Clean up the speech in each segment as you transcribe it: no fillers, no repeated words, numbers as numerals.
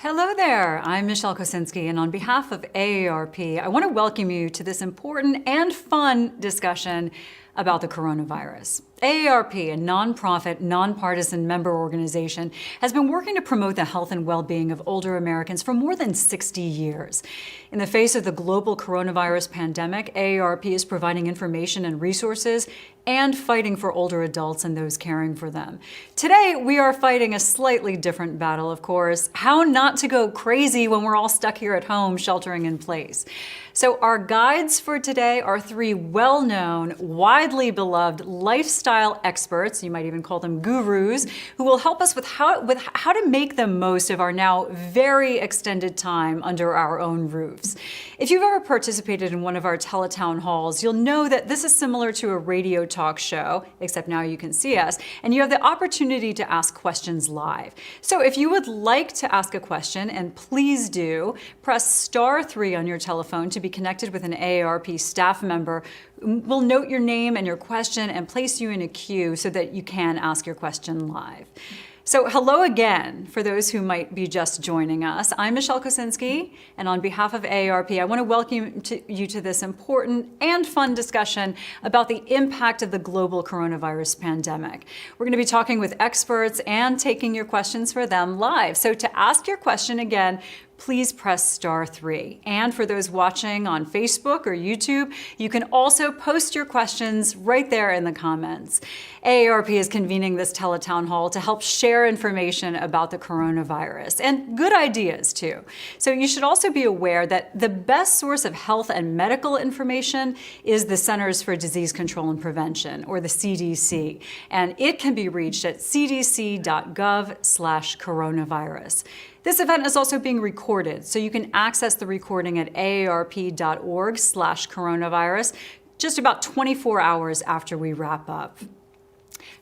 Hello there, I'm Michelle Kosinski, and on behalf of AARP, I want to welcome you to this important and fun discussion about the coronavirus. AARP, a nonprofit, nonpartisan member organization, has been working to promote the health and well-being of older Americans for more than 60 years. In the face of the global coronavirus pandemic, AARP is providing information and resources and fighting for older adults and those caring for them. Today, we are fighting a slightly different battle, of course, how not to go crazy when we're all stuck here at home sheltering in place. So our guides for today are three well-known, widely beloved lifestyle experts, you might even call them gurus, who will help us with how to make the most of our now very extended time under our own roofs. If you've ever participated in one of our teletown halls, you'll know that this is similar to a radio talk show, except now you can see us, and you have the opportunity to ask questions live. So if you would like to ask a question, and please do, press *3 on your telephone to be connected with an AARP staff member. We'll note your name and your question and place you in a queue so that you can ask your question live. So hello again for those who might be just joining us. I'm Michelle Kosinski, and on behalf of AARP, I want to welcome you to this important and fun discussion about the impact of the global coronavirus pandemic. We're going to be talking with experts and taking your questions for them live. So to ask your question again, please press *3. And for those watching on Facebook or YouTube, you can also post your questions right there in the comments. AARP is convening this teletown hall to help share information about the coronavirus and good ideas too. So you should also be aware that the best source of health and medical information is the Centers for Disease Control and Prevention, or the CDC, and it can be reached at cdc.gov/coronavirus. This event is also being recorded, so you can access the recording at aarp.org/coronavirus just about 24 hours after we wrap up.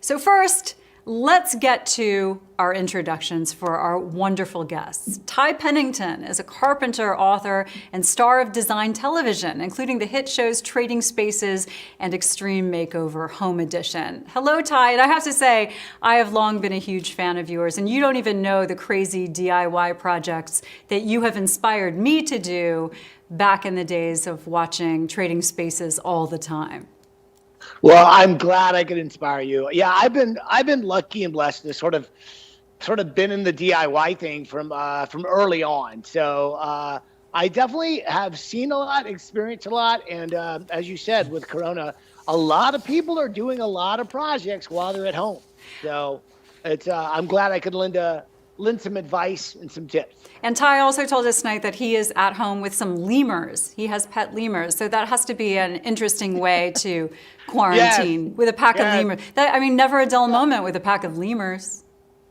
So first, let's get to our introductions for our wonderful guests. Ty Pennington is a carpenter, author, and star of design television, including the hit shows Trading Spaces and Extreme Makeover Home Edition. Hello, Ty, and I have to say, I have long been a huge fan of yours, and you don't even know the crazy DIY projects that you have inspired me to do back in the days of watching Trading Spaces all the time. Well, I'm glad I could inspire you. Yeah, I've been lucky and blessed to sort of been in the DIY thing from early on. So I definitely have seen a lot, experienced a lot, and as you said, with Corona, a lot of people are doing a lot of projects while they're at home. So it's I'm glad I could lend some advice and some tips. And Ty also told us tonight that he is at home with some lemurs. He has pet lemurs, so that has to be an interesting way to quarantine with a pack of lemurs. Never a dull moment with a pack of lemurs.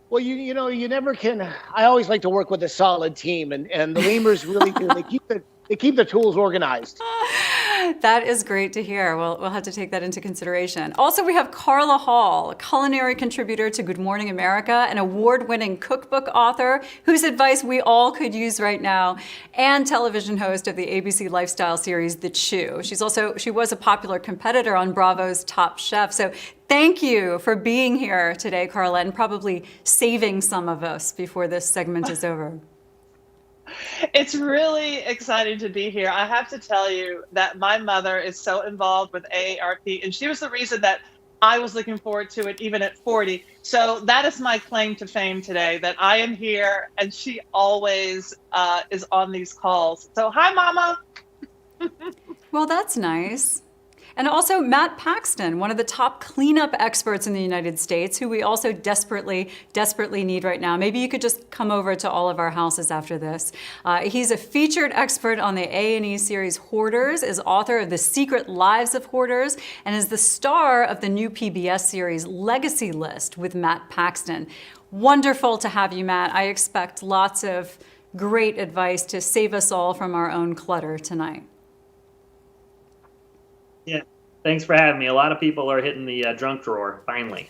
Well, you know, you never can. I always like to work with a solid team, and the lemurs really do. They keep the tools organized. That is great to hear. We'll have to take that into consideration. Also, we have Carla Hall, a culinary contributor to Good Morning America, an award-winning cookbook author whose advice we all could use right now, and television host of the ABC lifestyle series The Chew. She was a popular competitor on Bravo's Top Chef. So thank you for being here today, Carla, and probably saving some of us before this segment is over. It's really exciting to be here. I have to tell you that my mother is so involved with AARP, and she was the reason that I was looking forward to it even at 40. So that is my claim to fame today, that I am here, and she always is on these calls. So hi, Mama. Well, that's nice. And also Matt Paxton, one of the top cleanup experts in the United States, who we also desperately need right now. Maybe you could just come over to all of our houses after this. He's a featured expert on the A&E series Hoarders, is author of The Secret Lives of Hoarders, and is the star of the new PBS series Legacy List with Matt Paxton. Wonderful to have you, Matt. I expect lots of great advice to save us all from our own clutter tonight. Yeah, thanks for having me. A lot of people are hitting the junk drawer, finally.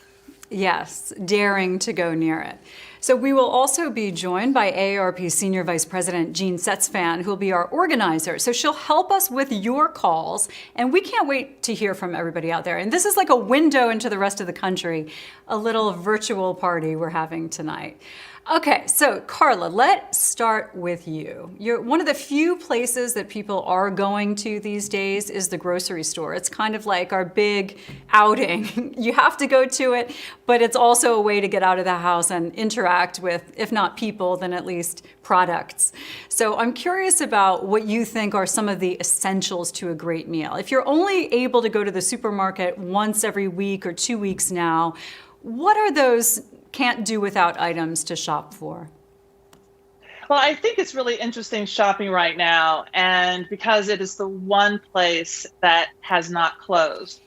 Yes, daring to go near it. So we will also be joined by AARP Senior Vice President Jean Setzfan, who will be our organizer. So she'll help us with your calls, and we can't wait to hear from everybody out there. And this is like a window into the rest of the country, a little virtual party we're having tonight. Okay, so Carla, let's start with you. You're one of the few places that people are going to these days is the grocery store. It's kind of like our big outing. You have to go to it, but it's also a way to get out of the house and interact with, if not people, then at least products. So I'm curious about what you think are some of the essentials to a great meal. If you're only able to go to the supermarket once every week or 2 weeks now, what are those can't do without items to shop for? Well, I think it's really interesting shopping right now, and because it is the one place that has not closed.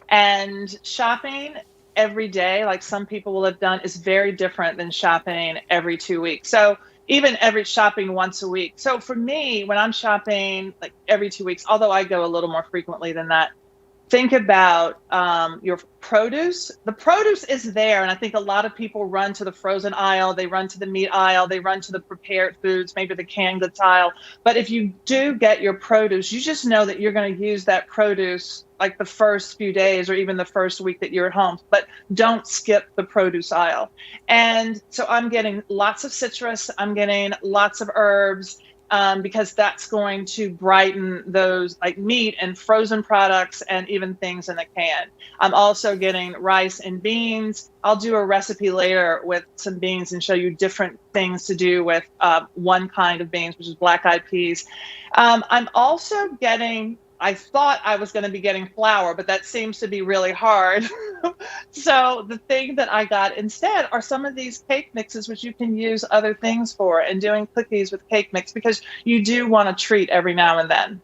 And shopping every day, like some people will have done, is very different than shopping every 2 weeks. So even every shopping once a week. So for me, when I'm shopping like every 2 weeks, although I go a little more frequently than that, think about your produce. The produce is there, and I think a lot of people run to the frozen aisle, they run to the meat aisle, they run to the prepared foods, maybe the canned goods aisle. But if you do get your produce, you just know that you're going to use that produce like the first few days or even the first week that you're at home, but don't skip the produce aisle. And so I'm getting lots of citrus, I'm getting lots of herbs, because that's going to brighten those like meat and frozen products and even things in the can. I'm also getting rice and beans. I'll do a recipe later with some beans and show you different things to do with one kind of beans, which is black-eyed peas. I'm also getting, I thought I was going to be getting flour, but that seems to be really hard. So the thing that I got instead are some of these cake mixes, which you can use other things for, and doing cookies with cake mix, because you do want to treat every now and then.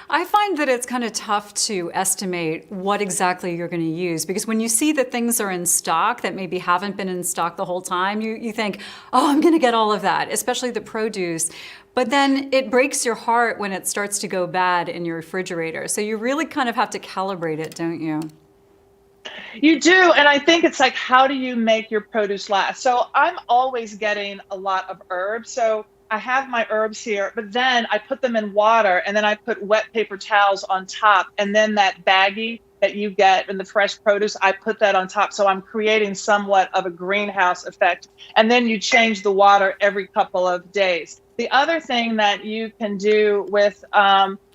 I find that it's kind of tough to estimate what exactly you're going to use, because when you see that things are in stock that maybe haven't been in stock the whole time, you think, oh, I'm going to get all of that, especially the produce. But then it breaks your heart when it starts to go bad in your refrigerator. So you really kind of have to calibrate it, don't you? You do, and I think it's like, how do you make your produce last? So I'm always getting a lot of herbs. So I have my herbs here, but then I put them in water, and then I put wet paper towels on top, and then that baggie that you get in the fresh produce, I put that on top. So I'm creating somewhat of a greenhouse effect. And then you change the water every couple of days. The other thing that you can do with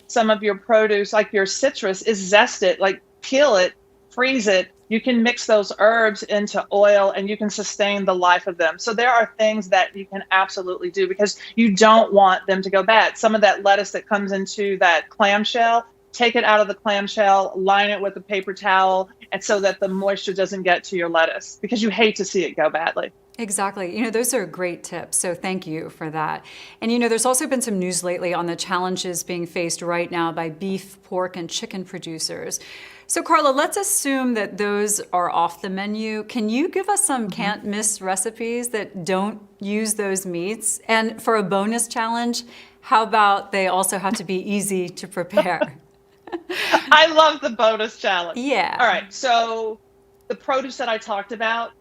some of your produce, like your citrus, is zest it, like peel it, freeze it. You can mix those herbs into oil and you can sustain the life of them. So there are things that you can absolutely do because you don't want them to go bad. Some of that lettuce that comes into that clamshell, take it out of the clamshell, line it with a paper towel, and so that the moisture doesn't get to your lettuce, because you hate to see it go badly. Exactly. You know, those are great tips. So thank you for that. And you know, there's also been some news lately on the challenges being faced right now by beef, pork, and chicken producers. So Carla, let's assume that those are off the menu. Can you give us some can't miss recipes that don't use those meats? And for a bonus challenge, how about they also have to be easy to prepare? I love the bonus challenge. Yeah. All right. So the produce that I talked about,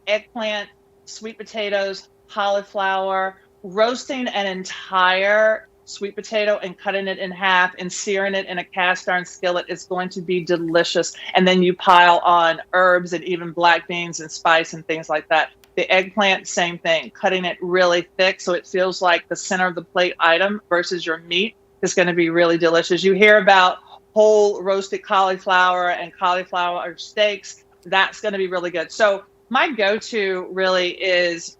eggplant, sweet potatoes, cauliflower, roasting an entire sweet potato and cutting it in half and searing it in a cast iron skillet is going to be delicious. And then you pile on herbs and even black beans and spice and things like that. The eggplant, same thing, cutting it really thick so it feels like the center of the plate item versus your meat is going to be really delicious. You hear about whole roasted cauliflower and cauliflower steaks. That's going to be really good. So my go-to really is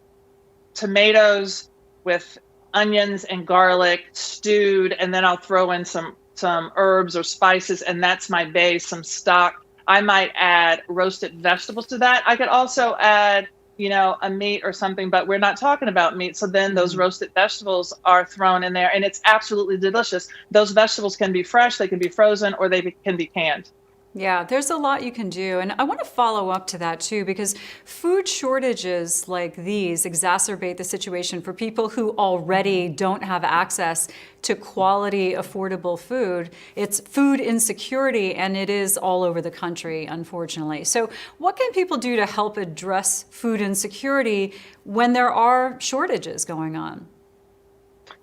tomatoes with onions and garlic stewed, and then I'll throw in some herbs or spices, and that's my base, some stock. I might add roasted vegetables to that. I could also add, you know, a meat or something, but we're not talking about meat. So then those roasted vegetables are thrown in there, and it's absolutely delicious. Those vegetables can be fresh, they can be frozen, or they can be canned. Yeah, there's a lot you can do. And I want to follow up to that too, because food shortages like these exacerbate the situation for people who already don't have access to quality, affordable food. It's food insecurity, and it is all over the country, unfortunately. So what can people do to help address food insecurity when there are shortages going on?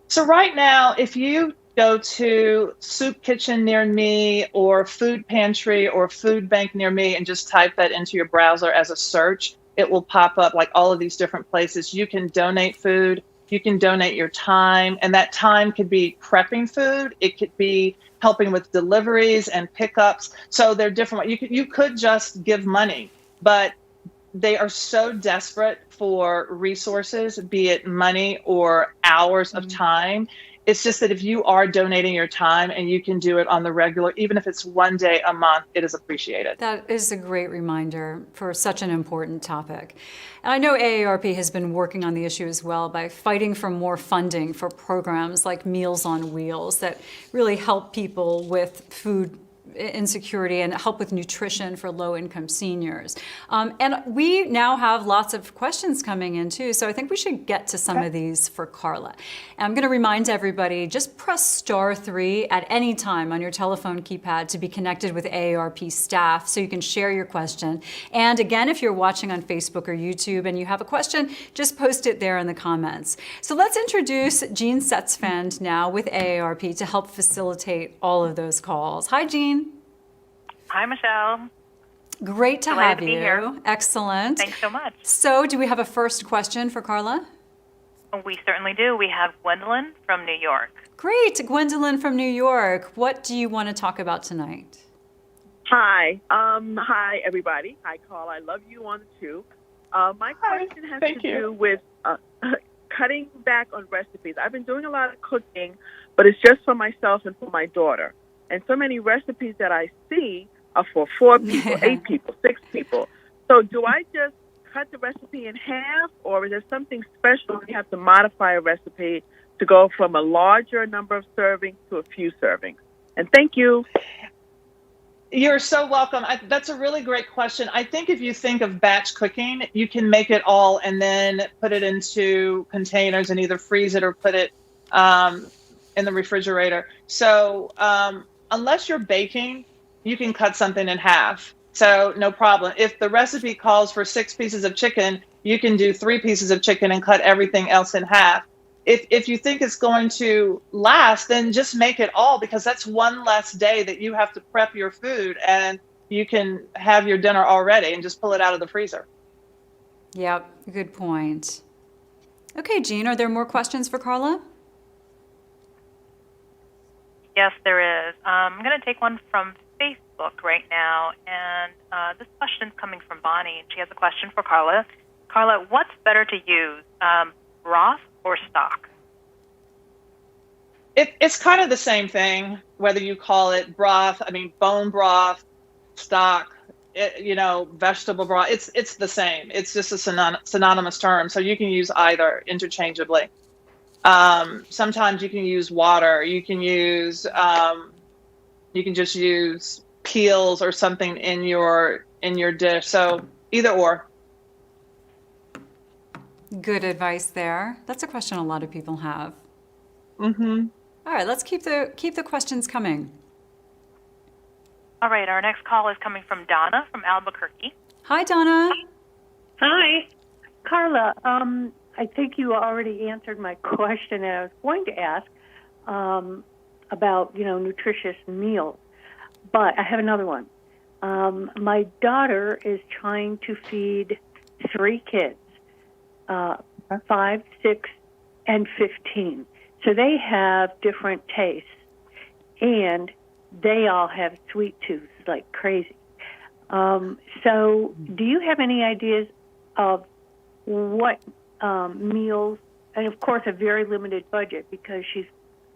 So right now, if you go to soup kitchen near me or food pantry or food bank near me and just type that into your browser as a search, it will pop up like all of these different places. You can donate food, you can donate your time, and that time could be prepping food. It could be helping with deliveries and pickups. So they're different. You could just give money, but they are so desperate for resources, be it money or hours of time. It's just that if you are donating your time and you can do it on the regular, even if it's one day a month, it is appreciated. That is a great reminder for such an important topic. And I know AARP has been working on the issue as well by fighting for more funding for programs like Meals on Wheels that really help people with food insecurity and help with nutrition for low-income seniors. And we now have lots of questions coming in too, so I think we should get to some of these for Carla. And I'm going to remind everybody, just press *3 at any time on your telephone keypad to be connected with AARP staff so you can share your question. And again, if you're watching on Facebook or YouTube and you have a question, just post it there in the comments. So let's introduce Jean Setzfand now with AARP to help facilitate all of those calls. Hi, Jean. Hi, Michelle. Great to Delighted have to be you. here. Excellent. Thanks so much. So, do we have a first question for Carla? We certainly do. We have Gwendolyn from New York. Great. Gwendolyn from New York. What do you want to talk about tonight? Hi. Hi, everybody. Hi, Carla. I love you on the tube. My question has to do with cutting back on recipes. I've been doing a lot of cooking, but it's just for myself and for my daughter. And so many recipes that I see are for 4 people, 8 people, 6 people. So do I just cut the recipe in half, or is there something special when you have to modify a recipe to go from a larger number of servings to a few servings? And thank you. You're so welcome. That's a really great question. I think if you think of batch cooking, you can make it all and then put it into containers and either freeze it or put it in the refrigerator. So unless you're baking, you can cut something in half. So no problem. If the recipe calls for 6 pieces of chicken, you can do 3 pieces of chicken and cut everything else in half. If you think it's going to last, then just make it all, because that's one less day that you have to prep your food, and you can have your dinner already and just pull it out of the freezer. Yep, good point. Okay, Jean, are there more questions for Carla? Yes, there is. I'm going to take one from Facebook right now, and this question is coming from Bonnie, and she has a question for Carla. Carla, what's better to use, broth or stock? It's kind of the same thing, whether you call it broth, bone broth, stock, vegetable broth. It's the same. It's just a synonymous term, so you can use either interchangeably. Sometimes you can use water. You can just use peels or something in your dish. So either or. Good advice there. That's a question a lot of people have. Mm-hmm. All right, let's keep the questions coming. All right, our next call is coming from Donna from Albuquerque. Hi, Donna. Hi. Carla, I think you already answered my question that I was going to ask about, nutritious meals. But I have another one. My daughter is trying to feed 3 kids, 5, 6, and 15. So they have different tastes, and they all have sweet tooths like crazy. So do you have any ideas of what meals, and of course a very limited budget because she's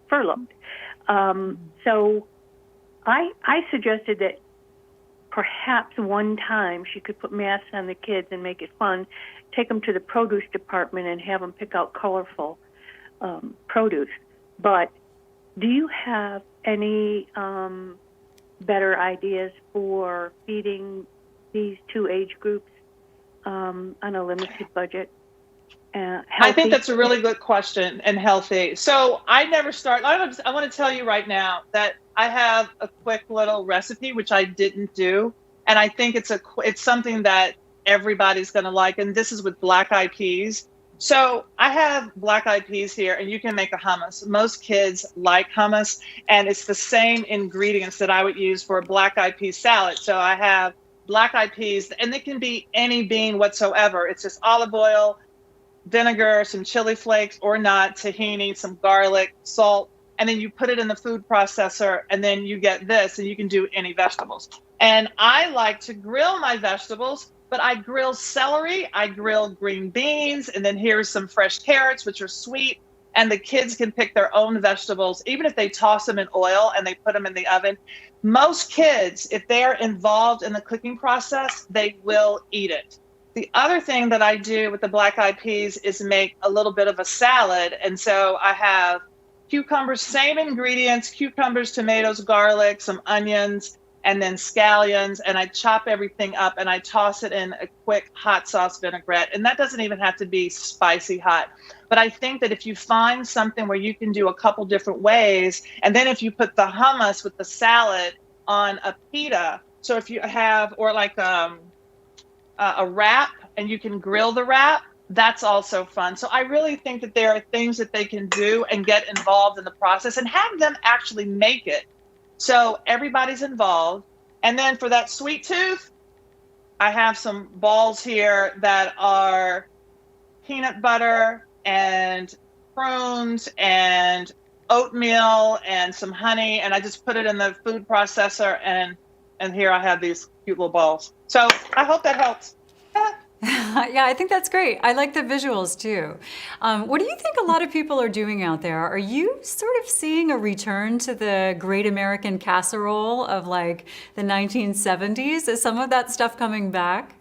furloughed. So I suggested that perhaps one time she could put masks on the kids and make it fun, take them to the produce department and have them pick out colorful produce. But do you have any better ideas for feeding these 2 age groups on a limited budget? I think that's a really good question, and healthy. So I never start. I want to tell you right now that I have a quick little recipe, which I didn't do. And I think it's something that everybody's going to like. And this is with black-eyed peas. So I have black-eyed peas here, and you can make a hummus. Most kids like hummus, and it's the same ingredients that I would use for a black-eyed pea salad. So I have black-eyed peas, and it can be any bean whatsoever. It's just olive oil, vinegar, some chili flakes or not, tahini, some garlic, salt, and then you put it in the food processor, and then you get this, and you can do any vegetables. And I like to grill my vegetables, but I grill celery, I grill green beans, and then here's some fresh carrots, which are sweet. And the kids can pick their own vegetables, even if they toss them in oil and they put them in the oven. Most kids, if they're involved in the cooking process, they will eat it. The other thing that I do with the black-eyed peas is make a little bit of a salad. And so I have cucumbers, same ingredients, cucumbers, tomatoes, garlic, some onions, and then scallions, and I chop everything up and I toss it in a quick hot sauce vinaigrette. And that doesn't even have to be spicy hot. But I think that if you find something where you can do a couple different ways, and then if you put the hummus with the salad on a pita, so if you have, or like a wrap, and you can grill the wrap, that's also fun. So I really think that there are things that they can do and get involved in the process and have them actually make it. So everybody's involved. And then for that sweet tooth, I have some balls here that are peanut butter and prunes and oatmeal and some honey. And I just put it in the food processor. And here I have these cute little balls. So I hope that helps. Yeah, I think that's great. I like the visuals too. What do you think a lot of people are doing out there? Are you sort of seeing a return to the Great American Casserole of like the 1970s? Is some of that stuff coming back?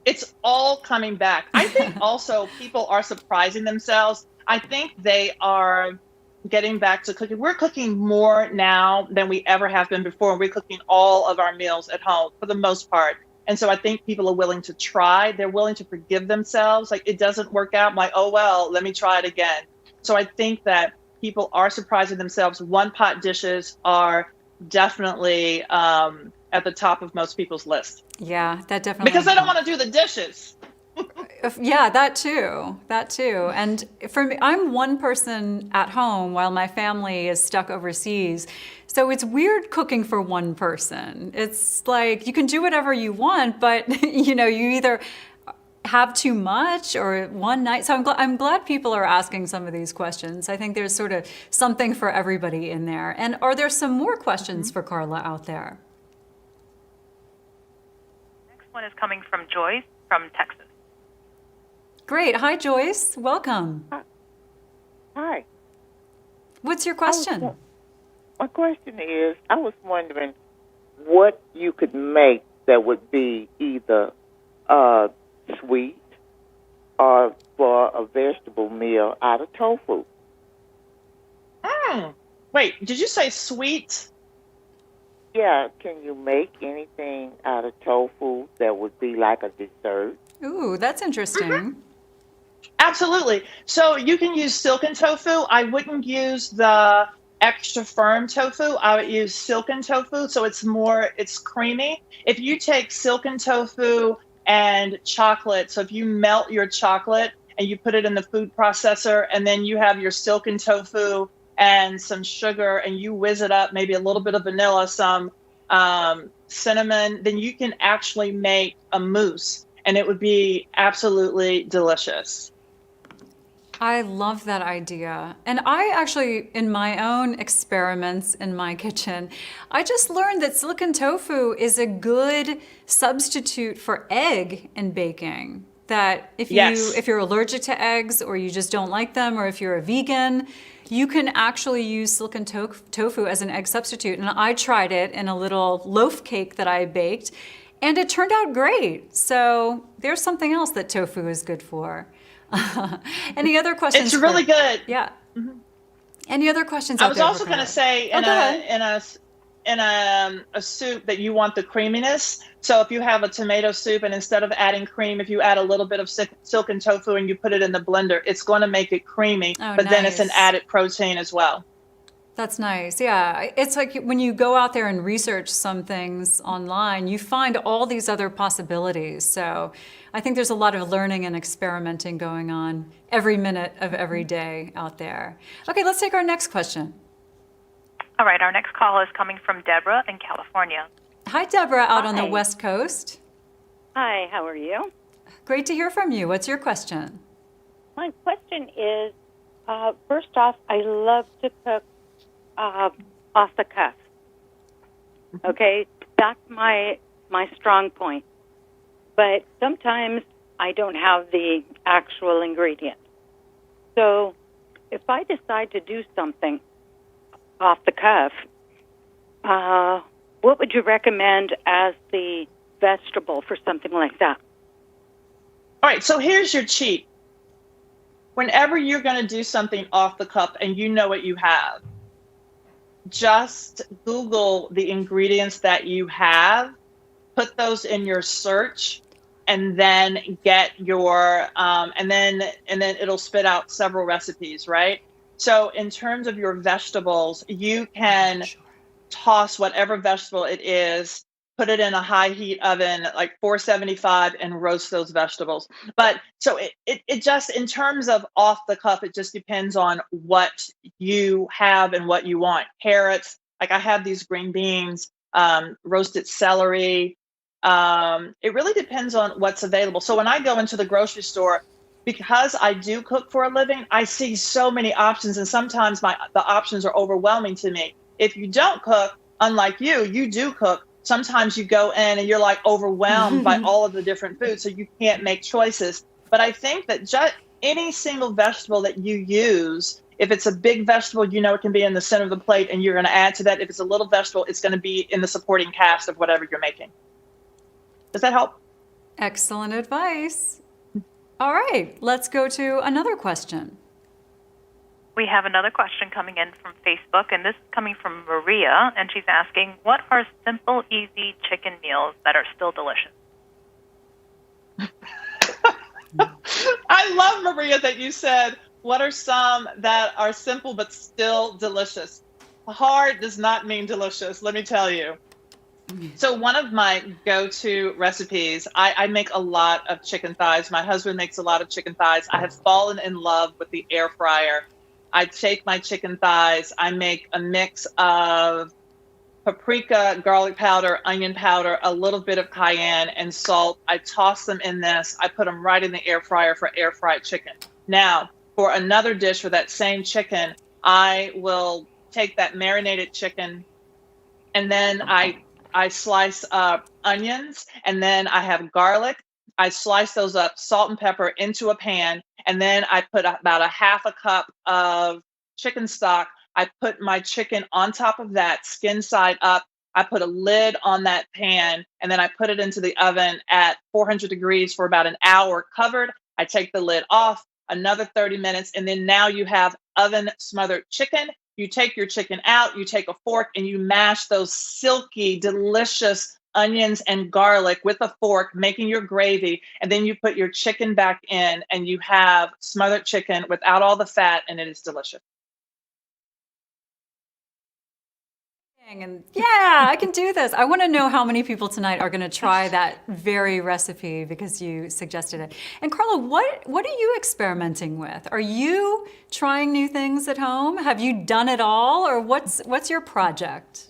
It's all coming back. I think also people are surprising themselves. I think they are getting back to cooking. We're cooking more now than we ever have been before. We're cooking all of our meals at home for the most part. And so I think people are willing to try. They're willing to forgive themselves. Like, it doesn't work out. I'm like, oh, well, let me try it again. So I think that people are surprising themselves. One-pot dishes are definitely at the top of most people's list. Yeah, that definitely. Because they don't want to do the dishes. Yeah, that too. That too. And for me, I'm one person at home while my family is stuck overseas. So it's weird cooking for one person. It's like you can do whatever you want, but you know, you either have too much or one night. So I'm glad people are asking some of these questions. I think there's sort of something for everybody in there. And are there some more questions for Carla out there? Next one is coming from Joyce from Texas. Great. Hi, Joyce. Welcome. Hi. What's your question? My question is, I was wondering what you could make that would be either sweet or for a vegetable meal out of tofu. Wait, did you say sweet? Yeah, can you make anything out of tofu that would be like a dessert? Ooh, that's interesting. Mm-hmm. Absolutely. So you can use silken tofu. I wouldn't use the extra firm tofu. I would use silken tofu, so it's creamy. If you take silken tofu and chocolate, so if you melt your chocolate and you put it in the food processor, and then you have your silken tofu and some sugar, and you whiz it up, maybe a little bit of vanilla, some cinnamon, then you can actually make a mousse, and it would be absolutely delicious. I love that idea. And I actually, in my own experiments in my kitchen, I just learned that silicon tofu is a good substitute for egg in baking. That if you're allergic to eggs, or you just don't like them, or if you're a vegan, you can actually use silicon tofu as an egg substitute. And I tried it in a little loaf cake that I baked, and it turned out great. So there's something else that tofu is good for. Any other questions? It's really good. Yeah. Mm-hmm. Any other questions? I was also going to say in a soup that you want the creaminess. So if you have a tomato soup, and instead of adding cream, if you add a little bit of silken tofu and you put it in the blender, it's going to make it creamy. But then it's an added protein as well. That's nice. Yeah. It's like when you go out there and research some things online, you find all these other possibilities. So I think there's a lot of learning and experimenting going on every minute of every day out there. Okay, let's take our next question. All right, our next call is coming from Deborah in California. Hi, Deborah, out on the Hi. West Coast. Hi, how are you? Great to hear from you. What's your question? My question is, first off, I love to cook off the cuff. Okay, that's my strong point. But sometimes I don't have the actual ingredients. So if I decide to do something off the cuff, what would you recommend as the vegetable for something like that? All right, so here's your cheat. Whenever you're going to do something off the cuff and you know what you have, just Google the ingredients that you have, put those in your search, and then get your and then it'll spit out several recipes, right? So in terms of your vegetables, you can toss whatever vegetable it is, put it in a high heat oven, like 475, and roast those vegetables. But so it just, in terms of off the cuff, it just depends on what you have and what you want. Carrots, like I have these green beans, roasted celery. It really depends on what's available. So when I go into the grocery store, because I do cook for a living, I see so many options, and sometimes the options are overwhelming to me. If you don't cook, unlike you do cook, sometimes you go in and you're like overwhelmed by all of the different foods, so you can't make choices. But I think that just any single vegetable that you use, if it's a big vegetable, you know it can be in the center of the plate and you're going to add to that. If it's a little vegetable, it's going to be in the supporting cast of whatever you're making. Does that help? Excellent advice. All right, let's go to another question. We have another question coming in from Facebook, and this is coming from Maria, and she's asking, what are simple, easy chicken meals that are still delicious? I love, Maria, that you said, what are some that are simple but still delicious? Hard does not mean delicious, let me tell you. So one of my go-to recipes, I make a lot of chicken thighs. My husband makes a lot of chicken thighs. I have fallen in love with the air fryer. I take my chicken thighs. I make a mix of paprika, garlic powder, onion powder, a little bit of cayenne, and salt. I toss them in this. I put them right in the air fryer for air fried chicken. Now, for another dish for that same chicken, I will take that marinated chicken, and then I slice up onions, and then I have garlic. I slice those up, salt and pepper into a pan, and then I put about a half a cup of chicken stock. I put my chicken on top of that, skin side up. I put a lid on that pan, and then I put it into the oven at 400 degrees for about an hour covered. I take the lid off, another 30 minutes, and then now you have oven smothered chicken. You take your chicken out, you take a fork, and you mash those silky, delicious onions and garlic with a fork, making your gravy. And then you put your chicken back in, and you have smothered chicken without all the fat, and it is delicious. And yeah, I can do this. I want to know how many people tonight are going to try that very recipe because you suggested it. And Carla, what are you experimenting with? Are you trying new things at home? Have you done it all, or what's your project?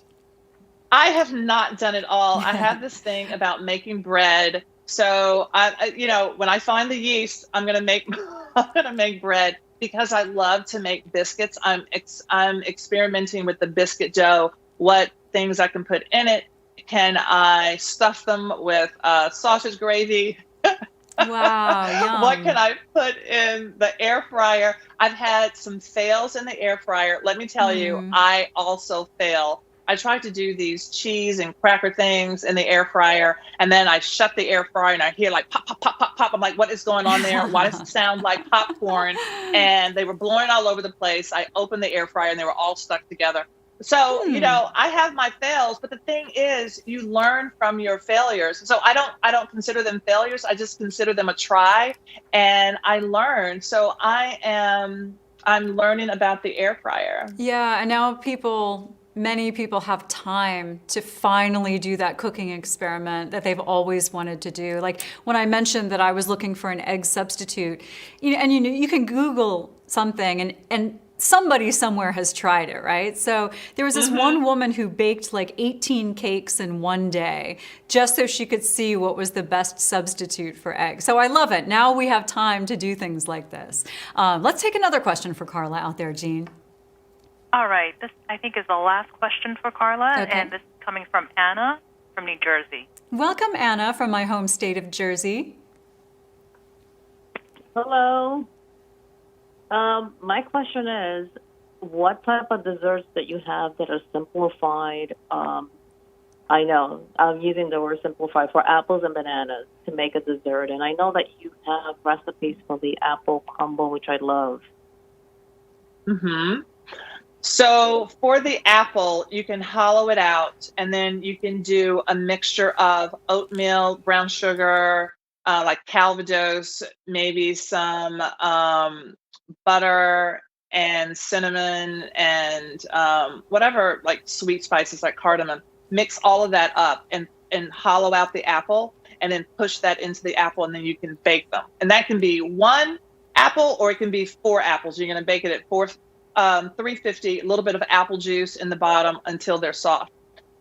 I have not done it all. I have this thing about making bread. So I when I find the yeast, I'm gonna make bread because I love to make biscuits. I'm experimenting with the biscuit dough. What things I can put in it? Can I stuff them with sausage gravy? Wow, yum. What can I put in the air fryer? I've had some fails in the air fryer. Let me tell you, I also fail. I tried to do these cheese and cracker things in the air fryer, and then I shut the air fryer and I hear like pop, pop, pop, pop, pop. I'm like, what is going on there? Why does it sound like popcorn? And they were blowing all over the place. I opened the air fryer and they were all stuck together. So, I have my fails, but the thing is, you learn from your failures. So I don't consider them failures. I just consider them a try, and I learn. So I'm learning about the air fryer. Yeah, and now many people have time to finally do that cooking experiment that they've always wanted to do. Like when I mentioned that I was looking for an egg substitute, you can Google something and somebody somewhere has tried it, right? So there was this one woman who baked like 18 cakes in one day just so she could see what was the best substitute for eggs. So I love it. Now we have time to do things like this. Let's take another question for Carla out there, Jean. All right. This, I think, is the last question for Carla, Okay. and this is coming from Anna from New Jersey. Welcome, Anna, from my home state of Jersey. Hello. My question is, what type of desserts that you have that are simplified? I know I'm using the word simplified for apples and bananas to make a dessert, and I know that you have recipes for the apple crumble, which I love. So for the apple, you can hollow it out, and then you can do a mixture of oatmeal, brown sugar, like Calvados, maybe some butter and cinnamon and whatever, like sweet spices like cardamom. Mix all of that up and hollow out the apple, and then push that into the apple, and then you can bake them. And that can be 1 apple or it can be 4 apples. You're going to bake it at 350, a little bit of apple juice in the bottom until they're soft.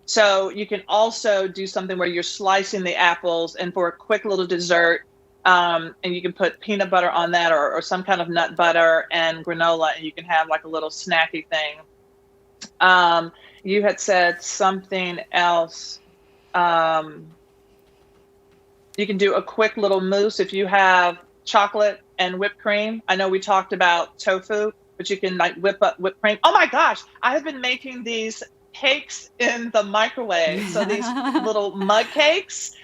So you can also do something where you're slicing the apples, and for a quick little dessert, and you can put peanut butter on that or some kind of nut butter and granola, and you can have like a little snacky thing. You had said something else. You can do a quick little mousse if you have chocolate and whipped cream. I know we talked about tofu, but you can like whip up whipped cream. Oh my gosh, I have been making these cakes in the microwave. So these little mug cakes.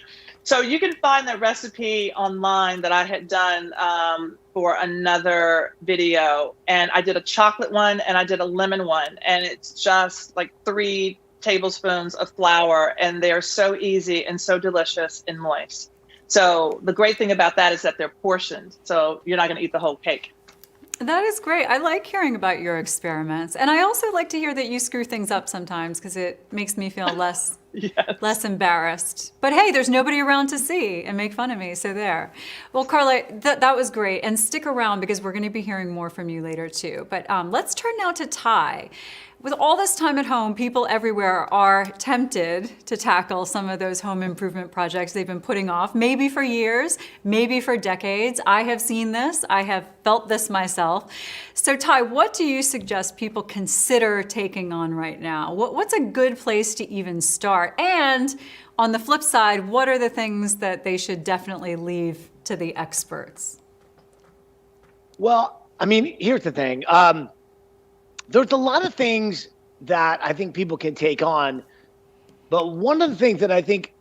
So you can find the recipe online that I had done for another video. And I did a chocolate one and I did a lemon one. And it's just like 3 tablespoons of flour. And they're so easy and so delicious and moist. So the great thing about that is that they're portioned. So you're not going to eat the whole cake. That is great. I like hearing about your experiments. And I also like to hear that you screw things up sometimes because it makes me feel less less embarrassed. But hey, there's nobody around to see and make fun of me, so there. Well, Carla, that was great. And stick around because we're going to be hearing more from you later too. But let's turn now to Ty. With all this time at home, people everywhere are tempted to tackle some of those home improvement projects they've been putting off, maybe for years, maybe for decades. I have seen this. I have felt this myself. So Ty, what do you suggest people consider taking on right now? What's a good place to even start? And on the flip side, what are the things that they should definitely leave to the experts? Well, I mean, here's the thing. There's a lot of things that I think people can take on, but one of the things that I think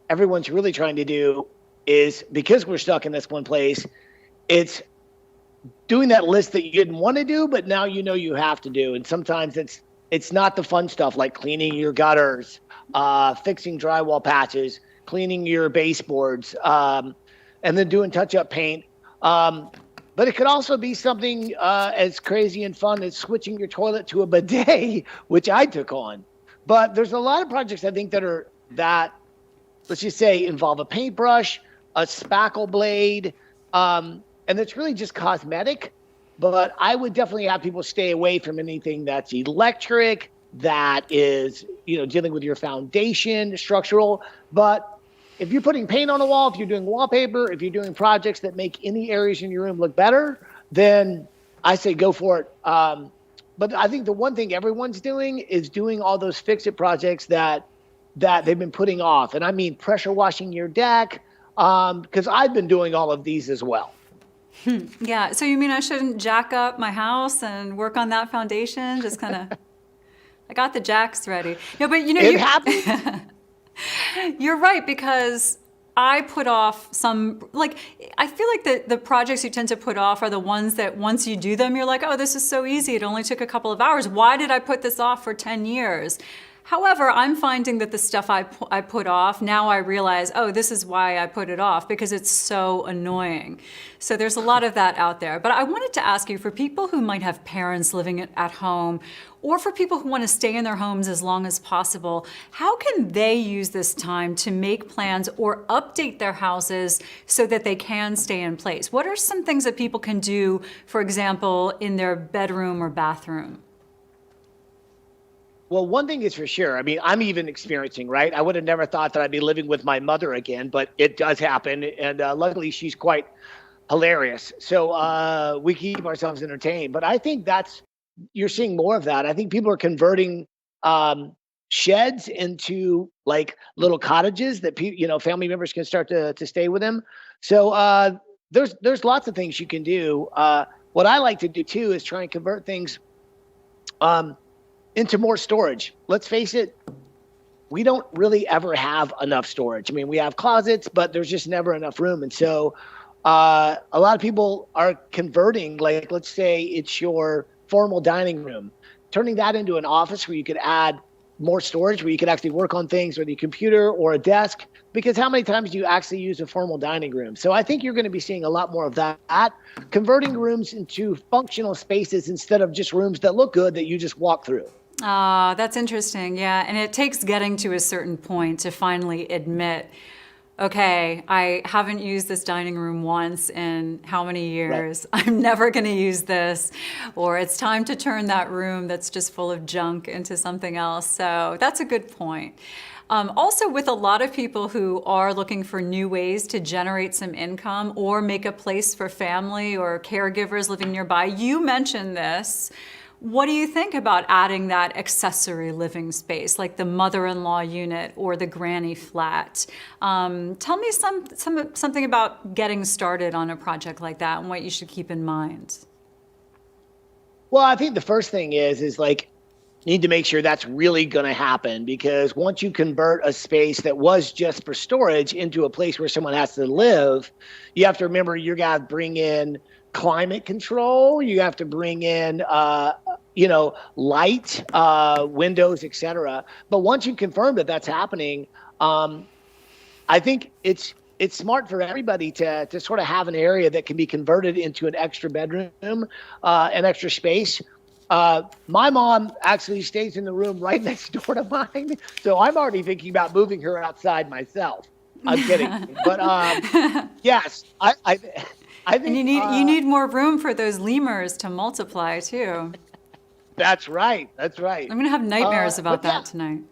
everyone's really trying to do is, because we're stuck in this one place, it's doing that list that you didn't want to do, but now you know you have to do. And sometimes it's not the fun stuff like cleaning your gutters, fixing drywall patches, cleaning your baseboards, and then doing touch-up paint. But it could also be something as crazy and fun as switching your toilet to a bidet, which I took on. But there's a lot of projects I think that let's just say, involve a paintbrush, a spackle blade, and it's really just cosmetic. But I would definitely have people stay away from anything that's electric, that is, dealing with your foundation, structural. But if you're putting paint on a wall, if you're doing wallpaper, if you're doing projects that make any areas in your room look better, then I say go for it. But I think the one thing everyone's doing is doing all those fix-it projects that they've been putting off. And I mean pressure washing your deck, because I've been doing all of these as well. Yeah, so you mean I shouldn't jack up my house and work on that foundation? Just kind of, I got the jacks ready. No, but It happens. You're right, because I put off some, I feel like the projects you tend to put off are the ones that once you do them, you're like, oh, this is so easy. It only took a couple of hours. Why did I put this off for 10 years? However, I'm finding that the stuff I put off, now I realize, oh, this is why I put it off, because it's so annoying. So there's a lot of that out there. But I wanted to ask you, for people who might have parents living at home, or for people who want to stay in their homes as long as possible, how can they use this time to make plans or update their houses so that they can stay in place? What are some things that people can do, for example, in their bedroom or bathroom? Well, one thing is for sure. I mean, I'm even experiencing, right? I would have never thought that I'd be living with my mother again, but it does happen. And luckily, she's quite hilarious. So we keep ourselves entertained. But I think you're seeing more of that. I think people are converting sheds into like little cottages that family members can start to stay with them. So there's lots of things you can do. What I like to do too is try and convert things into more storage. Let's face it, we don't really ever have enough storage. I mean, we have closets, but there's just never enough room. And so a lot of people are converting, like, let's say it's your formal dining room, turning that into an office where you could add more storage, where you could actually work on things with your computer or a desk, because how many times do you actually use a formal dining room? So I think you're going to be seeing a lot more of that, converting rooms into functional spaces instead of just rooms that look good that you just walk through. That's interesting. Yeah. And it takes getting to a certain point to finally admit, okay, I haven't used this dining room once in how many years? Right. I'm never going to use this. Or it's time to turn that room that's just full of junk into something else. So that's a good point. Also, with a lot of people who are looking for new ways to generate some income or make a place for family or caregivers living nearby, you mentioned this. What do you think about adding that accessory living space, like the mother-in-law unit or the granny flat? Tell me something about getting started on a project like that and what you should keep in mind. Well, I think the first thing is like, you need to make sure that's really going to happen, because once you convert a space that was just for storage into a place where someone has to live, you have to remember you got to bring in climate control. You have to bring in, light, windows, etc. But once you confirm that that's happening, I think it's smart for everybody to sort of have an area that can be converted into an extra bedroom, an extra space. My mom actually stays in the room right next door to mine, so I'm already thinking about moving her outside myself. I'm kidding, but yes, I think, and you need more room for those lemurs to multiply too. That's right. That's right. I'm going to have nightmares about that tonight.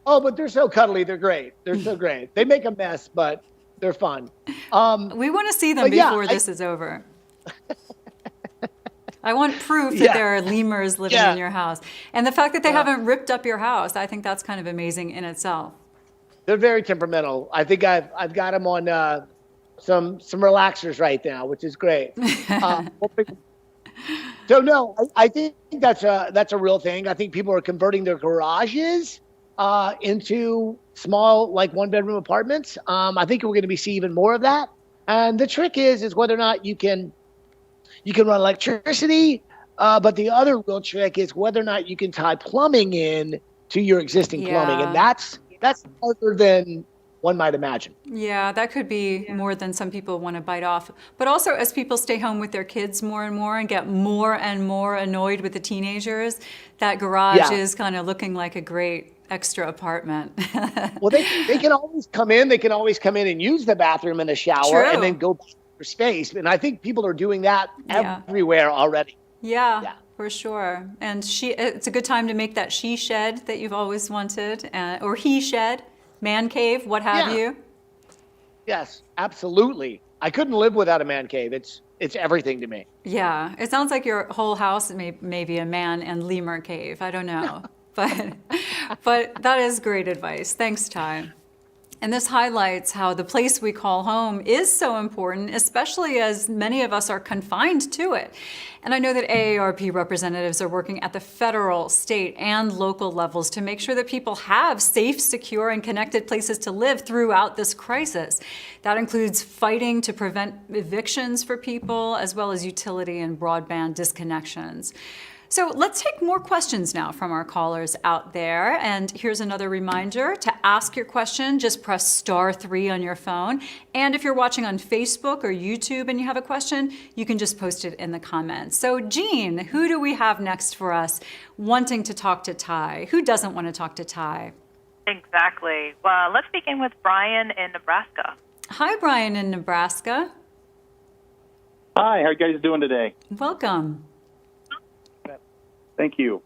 Oh, but they're so cuddly. They're great. They're so great. They make a mess, but they're fun. We want to see them before this is over. I want proof that there are lemurs living in your house. And the fact that they haven't ripped up your house, I think that's kind of amazing in itself. They're very temperamental. I think I've got them on some relaxers right now, which is great. So no, I think that's a real thing. I think people are converting their garages into small, like, one-bedroom apartments. I think we're going to see even more of that. And the trick is whether or not you can run electricity. But the other real trick is whether or not you can tie plumbing in to your existing plumbing, and that's harder than one might imagine. Yeah, that could be more than some people want to bite off. But also, as people stay home with their kids more and more and get more and more annoyed with the teenagers, that garage is kind of looking like a great extra apartment. Well, they can always come in. They can always come in and use the bathroom and the shower and then go back for space. And I think people are doing that everywhere already. Yeah, for sure. And it's a good time to make that she shed that you've always wanted, or he shed. Man cave, what have you? Yes, absolutely. I couldn't live without a man cave. It's everything to me. Yeah, it sounds like your whole house may be a man and lemur cave. I don't know, but that is great advice. Thanks, Ty. And this highlights how the place we call home is so important, especially as many of us are confined to it. And I know that AARP representatives are working at the federal, state, and local levels to make sure that people have safe, secure, and connected places to live throughout this crisis. That includes fighting to prevent evictions for people, as well as utility and broadband disconnections. So let's take more questions now from our callers out there. And here's another reminder to ask your question. Just press *3 on your phone. And if you're watching on Facebook or YouTube and you have a question, you can just post it in the comments. So Jean, who do we have next for us wanting to talk to Ty? Who doesn't want to talk to Ty? Exactly. Well, let's begin with Brian in Nebraska. Hi, Brian in Nebraska. Hi, how are you guys doing today? Welcome. Thank you.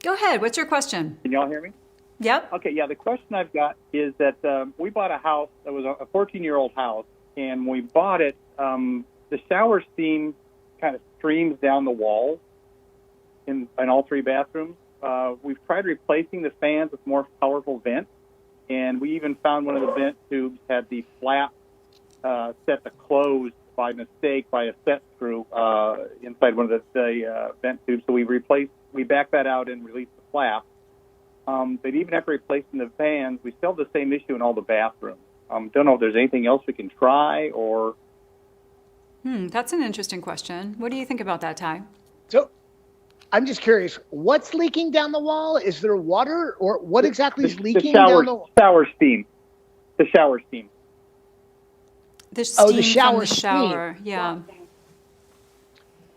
Go ahead. What's your question? Can y'all hear me? Yep. Okay, yeah, the question I've got is that we bought a house that was a 14-year-old house, and when we bought it, the shower steam kind of streams down the walls in all three bathrooms. We've tried replacing the fans with more powerful vents, and we even found one of the vent tubes had the flap set to close by mistake by a set screw inside one of the vent tubes. So we backed that out and released the flap. But even after replacing the fans, we still have the same issue in all the bathrooms. Don't know if there's anything else we can try or... That's an interesting question. What do you think about that, Ty? So I'm just curious, what's leaking down the wall? Is there water, or what exactly is leaking down the wall? Shower steam. The shower steam. The steam the shower from the shower. Yeah.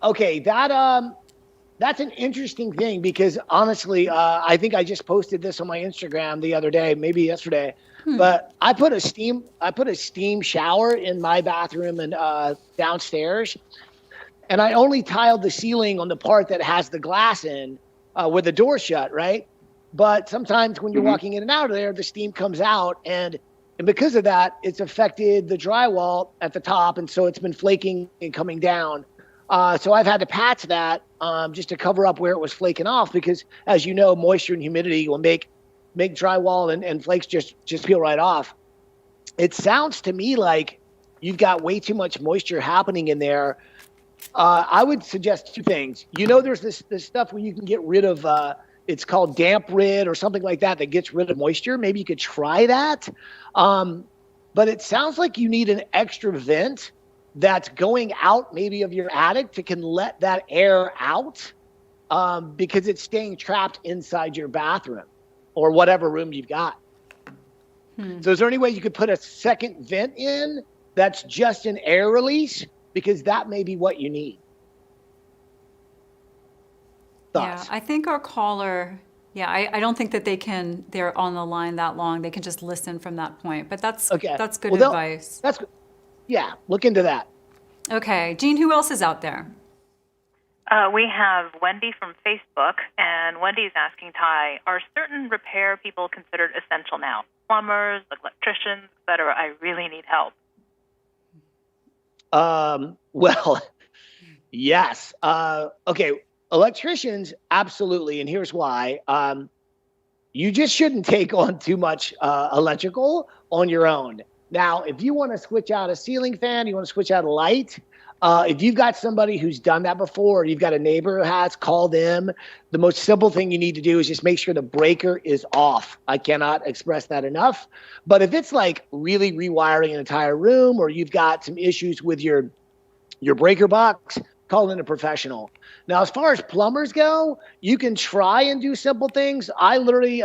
Okay, that's an interesting thing because honestly, I think I just posted this on my Instagram the other day, maybe yesterday. But I put a steam shower in my bathroom and downstairs, and I only tiled the ceiling on the part that has the glass in, with the door shut, right? But sometimes when you're walking in and out of there, the steam comes out, and because of that, it's affected the drywall at the top, and so it's been flaking and coming down. So I've had to patch that just to cover up where it was flaking off because, as you know, moisture and humidity will make drywall and flakes just peel right off. It sounds to me like you've got way too much moisture happening in there. I would suggest two things. You know, there's this stuff where you can get rid of, it's called damp rid or something like that gets rid of moisture. Maybe you could try that. But it sounds like you need an extra vent that's going out maybe of your attic that can let that air out because it's staying trapped inside your bathroom or whatever room you've got. So is there any way you could put a second vent in that's just an air release? Because that may be what you need. Thoughts? Yeah, I think our caller, I don't think that they're on the line that long. They can just listen from that point. But that's good advice. Yeah, look into that. Okay, Jean, who else is out there? We have Wendy from Facebook, and Wendy's asking Ty, are certain repair people considered essential now? Plumbers, electricians, etc. I really need help. Well, yes. Okay, electricians, absolutely, and here's why. You just shouldn't take on too much electrical on your own. Now, if you want to switch out a ceiling fan, you want to switch out a light, if you've got somebody who's done that before, or you've got a neighbor who has, call them. The most simple thing you need to do is just make sure the breaker is off. I cannot express that enough. But if it's like really rewiring an entire room, or you've got some issues with your breaker box, call in a professional. Now, as far as plumbers go, you can try and do simple things. I literally,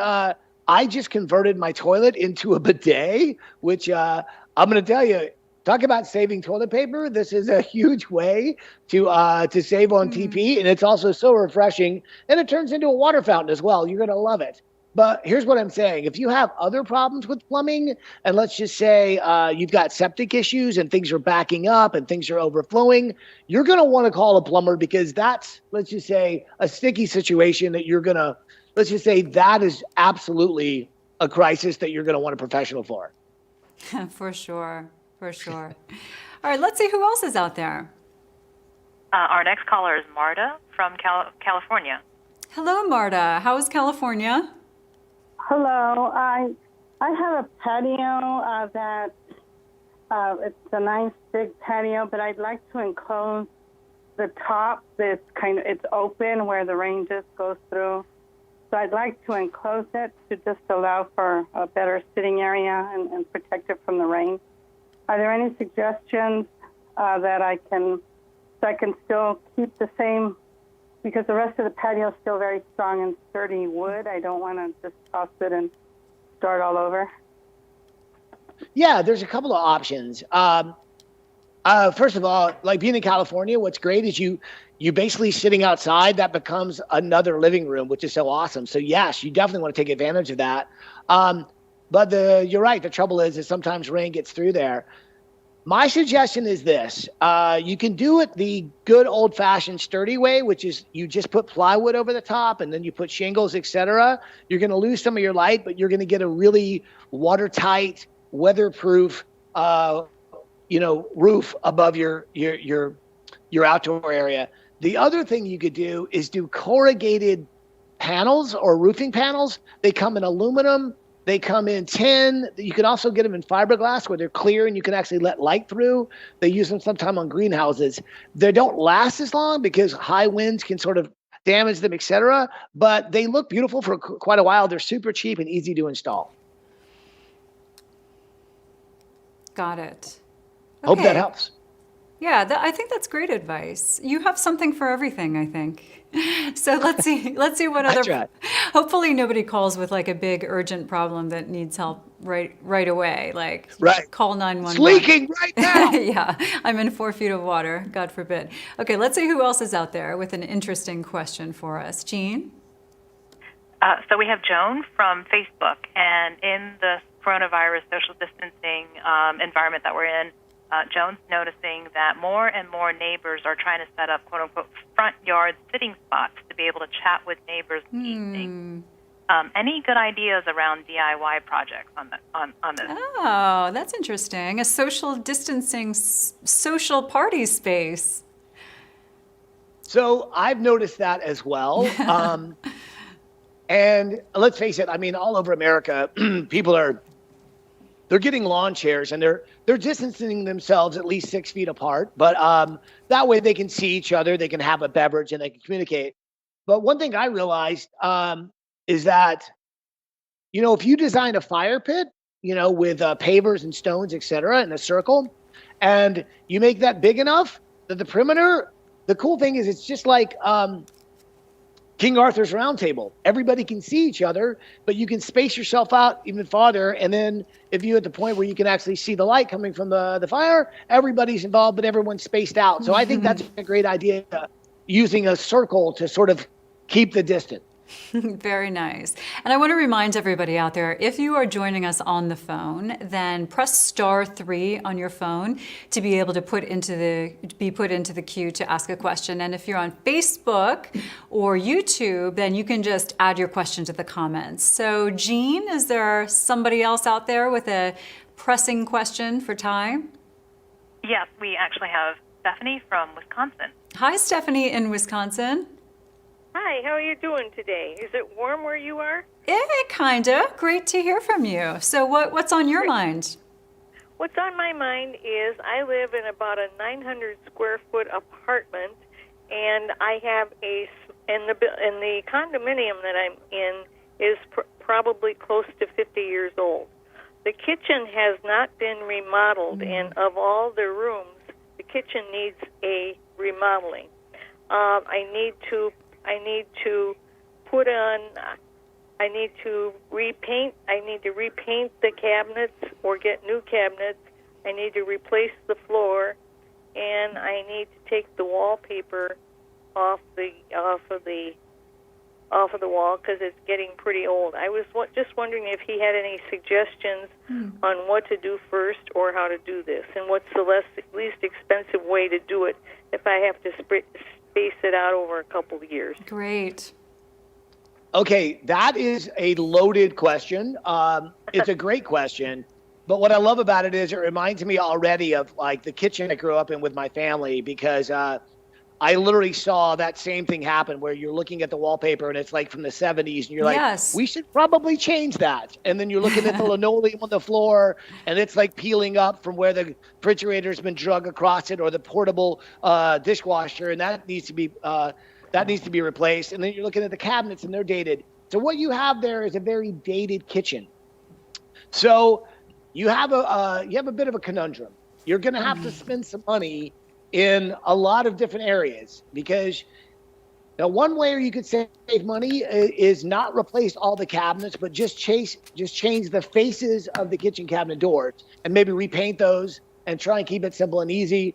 I just converted my toilet into a bidet, which I'm going to tell you, talk about saving toilet paper. This is a huge way to save on TP, and it's also so refreshing, and it turns into a water fountain as well. You're going to love it. But here's what I'm saying. If you have other problems with plumbing, and let's just say you've got septic issues and things are backing up and things are overflowing, you're going to want to call a plumber because that's, let's just say, a sticky situation that you're going to, let's just say that is absolutely a crisis that you're going to want a professional for. For sure. For sure. All right, let's see who else is out there. Our next caller is Marta from California. Hello, Marta. How is California? Hello. I have a patio that it's a nice big patio, but I'd like to enclose the top. It's open where the rain just goes through. So I'd like to enclose it to just allow for a better sitting area and protect it from the rain. Are there any suggestions that I can still keep the same because the rest of the patio is still very strong and sturdy wood. I don't want to just toss it and start all over. Yeah, there's a couple of options. First of all, like being in California, what's great is you basically sitting outside, that becomes another living room, which is so awesome. So yes, you definitely want to take advantage of that. But you're right. The trouble is sometimes rain gets through there. My suggestion is this. You can do it the good old-fashioned sturdy way, which is you just put plywood over the top and then you put shingles, etc. You're going to lose some of your light, but you're going to get a really watertight, weatherproof, roof above your outdoor area. The other thing you could do is do corrugated panels or roofing panels. They come in aluminum. They come in tin. You can also get them in fiberglass where they're clear and you can actually let light through. They use them sometime on greenhouses. They don't last as long because high winds can sort of damage them, etc. But they look beautiful for quite a while. They're super cheap and easy to install. Got it. Okay. Hope that helps. Yeah, I think that's great advice. You have something for everything, I think. So let's see what other. Hopefully, nobody calls with like a big urgent problem that needs help right away. Like call 911. It's leaking right now. Yeah, I'm in 4 feet of water. God forbid. Okay, let's see who else is out there with an interesting question for us. Jean. So we have Joan from Facebook, and in the coronavirus social distancing environment that we're in. Joan's noticing that more and more neighbors are trying to set up quote-unquote front yard sitting spots to be able to chat with neighbors in the evening. Any good ideas around DIY projects on this? Oh, that's interesting. A social distancing, social party space. So I've noticed that as well. And let's face it, I mean, all over America, people they're getting lawn chairs and they're distancing themselves at least 6 feet apart. But that way they can see each other, they can have a beverage, and they can communicate. But one thing I realized is that, if you design a fire pit, with pavers and stones, etc., in a circle, and you make that big enough that the perimeter, the cool thing is it's just like King Arthur's Round Table. Everybody can see each other, but you can space yourself out even farther. And then if you're at the point where you can actually see the light coming from the fire, everybody's involved, but everyone's spaced out. So I think that's a great idea, using a circle to sort of keep the distance. Very nice. And I want to remind everybody out there, if you are joining us on the phone, then press *3 on your phone to be able to be put into the queue to ask a question. And if you're on Facebook or YouTube, then you can just add your question to the comments. So Jean, is there somebody else out there with a pressing question for Ty? Yes, we actually have Stephanie from Wisconsin. Hi, Stephanie in Wisconsin. Hi, how are you doing today? Is it warm where you are? Kinda. Great to hear from you. So what's on your mind? What's on my mind is I live in about a 900 square foot apartment, and I have and the condominium that I'm in is probably close to 50 years old. The kitchen has not been remodeled, and of all the rooms, the kitchen needs a remodeling. I need to repaint. I need to repaint the cabinets or get new cabinets. I need to replace the floor, and I need to take the wallpaper off of the wall because it's getting pretty old. I was just wondering if he had any suggestions on what to do first or how to do this, and what's the least expensive way to do it if I have to space it out over a couple of years. Great. Okay, that is a loaded question. It's a great question. But what I love about it is it reminds me already of like the kitchen I grew up in with my family, because I literally saw that same thing happen where you're looking at the wallpaper and it's like from the 70s and you're like, yes, we should probably change that. And then you're looking at the linoleum on the floor and it's like peeling up from where the refrigerator's been drug across it, or the portable dishwasher, and that needs to be replaced. And then you're looking at the cabinets and they're dated. So what you have there is a very dated kitchen. So you have a bit of a conundrum. You're going to have to spend some money in a lot of different areas, because Now, one way you could save money is not replace all the cabinets, but just change the faces of the kitchen cabinet doors and maybe repaint those and try and keep it simple and easy.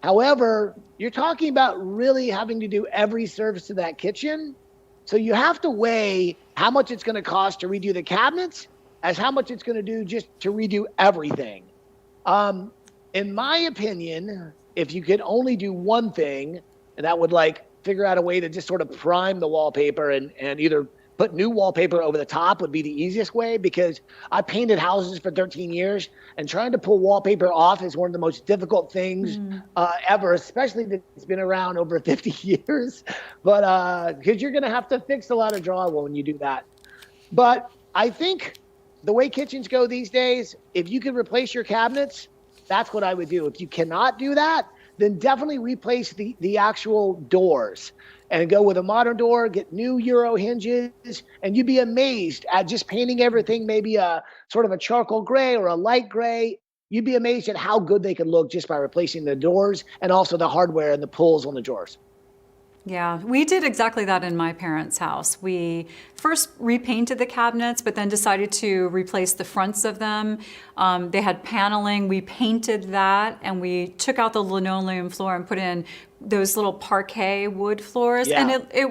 However, you're talking about really having to do every service to that kitchen. So you have to weigh how much it's going to cost to redo the cabinets as how much it's going to do just to redo everything. In my opinion, if you could only do one thing, and that would figure out a way to just sort of prime the wallpaper and either put new wallpaper over the top would be the easiest way, because I painted houses for 13 years and trying to pull wallpaper off is one of the most difficult things ever, especially that it's been around over 50 years. But because you're going to have to fix a lot of drywall when you do that. But I think the way kitchens go these days, if you could replace your cabinets, that's what I would do. If you cannot do that, then definitely replace the actual doors and go with a modern door, get new Euro hinges, and you'd be amazed at just painting everything, maybe a sort of a charcoal gray or a light gray. You'd be amazed at how good they could look just by replacing the doors and also the hardware and the pulls on the drawers. Yeah, we did exactly that in my parents' house. We first repainted the cabinets, but then decided to replace the fronts of them. They had paneling. We painted that, and we took out the linoleum floor and put in those little parquet wood floors. Yeah. And it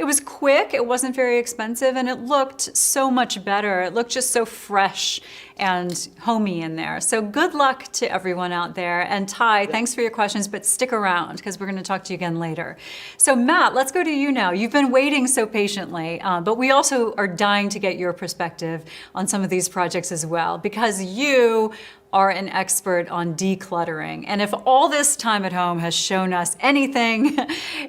was quick. It wasn't very expensive, and it looked so much better. It looked just so fresh and homey in there. So good luck to everyone out there. And Ty, thanks for your questions, but stick around because we're going to talk to you again later. So Matt, let's go to you now. You've been waiting so patiently, but we also are dying to get your perspective on some of these projects as well, because you are an expert on decluttering. And if all this time at home has shown us anything,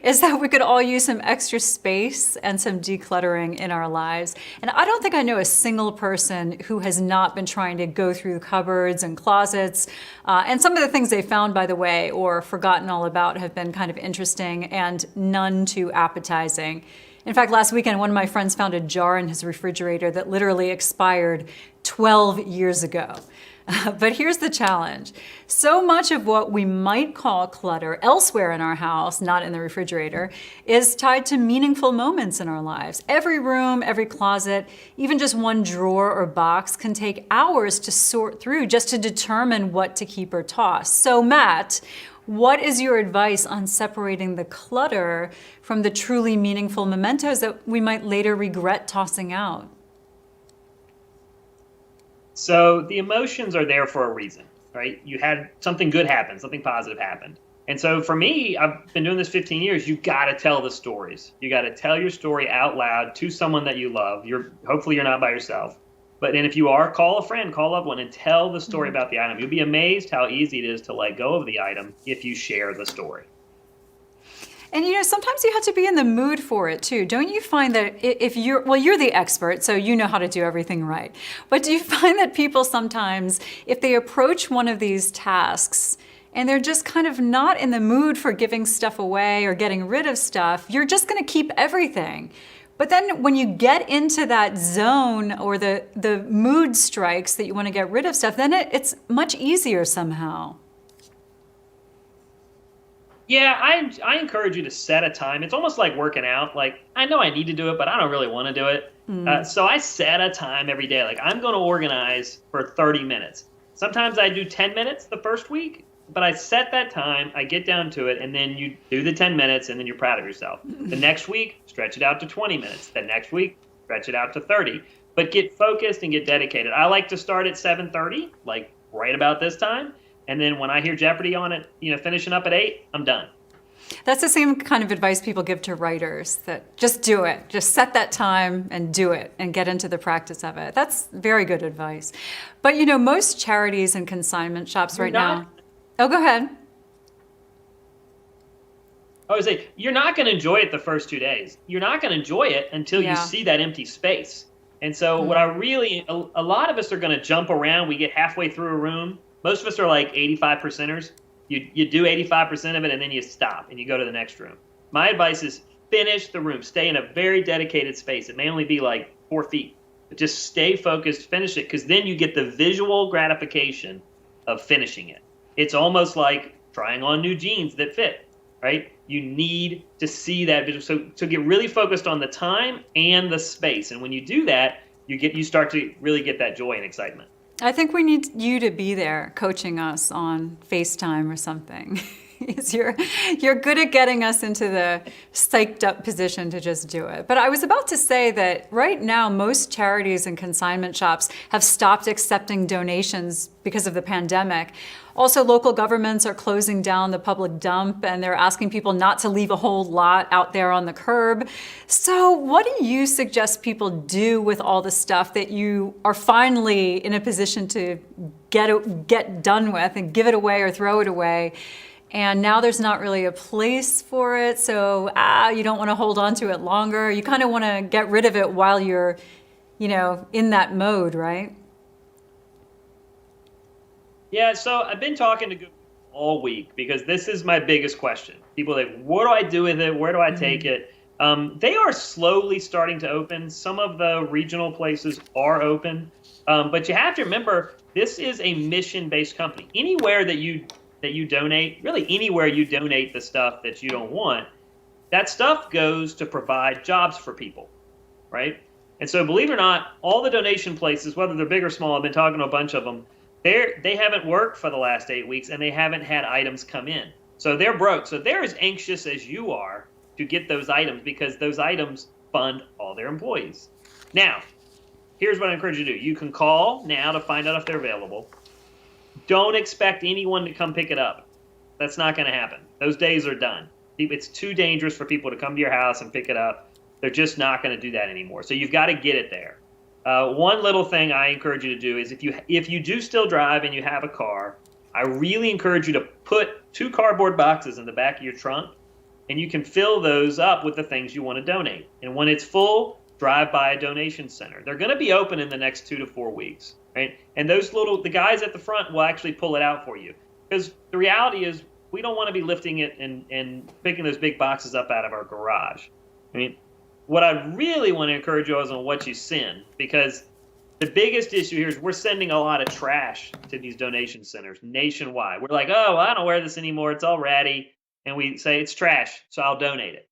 is that we could all use some extra space and some decluttering in our lives. And I don't think I know a single person who has not been trying to go through cupboards and closets. And some of the things they found, by the way, or forgotten all about have been kind of interesting and none too appetizing. In fact, last weekend, one of my friends found a jar in his refrigerator that literally expired 12 years ago. But here's the challenge. So much of what we might call clutter elsewhere in our house, not in the refrigerator, is tied to meaningful moments in our lives. Every room, every closet, even just one drawer or box can take hours to sort through just to determine what to keep or toss. So Matt, what is your advice on separating the clutter from the truly meaningful mementos that we might later regret tossing out? So the emotions are there for a reason, right? You had something good happen, something positive happened. And so for me, I've been doing this 15 years. You got to tell the stories. You got to tell your story out loud to someone that you love. Hopefully you're not by yourself. But then if you are, call a friend, call a loved one, and tell the story about the item. You'll be amazed how easy it is to let go of the item if you share the story. And sometimes you have to be in the mood for it too. Don't you find that if you're the expert, so you know how to do everything right. But do you find that people sometimes, if they approach one of these tasks and they're just kind of not in the mood for giving stuff away or getting rid of stuff, you're just going to keep everything. But then when you get into that zone or the mood strikes that you want to get rid of stuff, then it's much easier somehow. Yeah, I encourage you to set a time. It's almost like working out. Like, I know I need to do it, but I don't really want to do it. So I set a time every day. Like, I'm going to organize for 30 minutes. Sometimes I do 10 minutes the first week, but I set that time, I get down to it, and then you do the 10 minutes, and then you're proud of yourself. The next week, stretch it out to 20 minutes. The next week, stretch it out to 30. But get focused and get dedicated. I like to start at 7:30, like right about this time. And then when I hear Jeopardy on it, finishing up at 8, I'm done. That's the same kind of advice people give to writers, that just do it. Just set that time and do it and get into the practice of it. That's very good advice. But most charities and consignment shops now. Oh, go ahead. I would say, you're not going to enjoy it the first 2 days. You're not going to enjoy it until you see that empty space. And so a lot of us are going to jump around. We get halfway through a room. Most of us are like 85%ers. You do 85% of it, and then you stop, and you go to the next room. My advice is finish the room. Stay in a very dedicated space. It may only be like 4 feet. But just stay focused, finish it, because then you get the visual gratification of finishing it. It's almost like trying on new jeans that fit, right? You need to see that. So get really focused on the time and the space. And when you do that, you start to really get that joy and excitement. I think we need you to be there coaching us on FaceTime or something. You're good at getting us into the psyched up position to just do it. But I was about to say that right now, most charities and consignment shops have stopped accepting donations because of the pandemic. Also, local governments are closing down the public dump, and they're asking people not to leave a whole lot out there on the curb. So what do you suggest people do with all the stuff that you are finally in a position to get done with and give it away or throw it away? And now there's not really a place for it, so you don't want to hold on to it longer. You kind of want to get rid of it while you're, in that mode, right? Yeah, so I've been talking to Google all week because this is my biggest question. People are like, what do I do with it? Where do I take it? They are slowly starting to open. Some of the regional places are open. But you have to remember, this is a mission-based company. Anywhere that you donate, really anywhere you donate the stuff that you don't want, that stuff goes to provide jobs for people, right? And so believe it or not, all the donation places, whether they're big or small, I've been talking to a bunch of them, they haven't worked for the last 8 weeks and they haven't had items come in. So they're broke. So they're as anxious as you are to get those items because those items fund all their employees. Now, here's what I encourage you to do. You can call now to find out if they're available. Don't expect anyone to come pick it up. That's not going to happen. Those days are done. It's too dangerous for people to come to your house and pick it up. They're just not going to do that anymore. So you've got to get it there. One little thing I encourage you to do is if you do still drive and you have a car, I really encourage you to put 2 cardboard boxes in the back of your trunk, and you can fill those up with the things you want to donate. And when it's full, drive by a donation center. They're going to be open in the next 2 to 4 weeks, right? And the guys at the front will actually pull it out for you. Because the reality is we don't want to be lifting it and picking those big boxes up out of our garage. I mean, what I really want to encourage you is on what you send, because the biggest issue here is we're sending a lot of trash to these donation centers nationwide. We're like, oh, I don't wear this anymore. It's all ratty. And we say it's trash, so I'll donate it.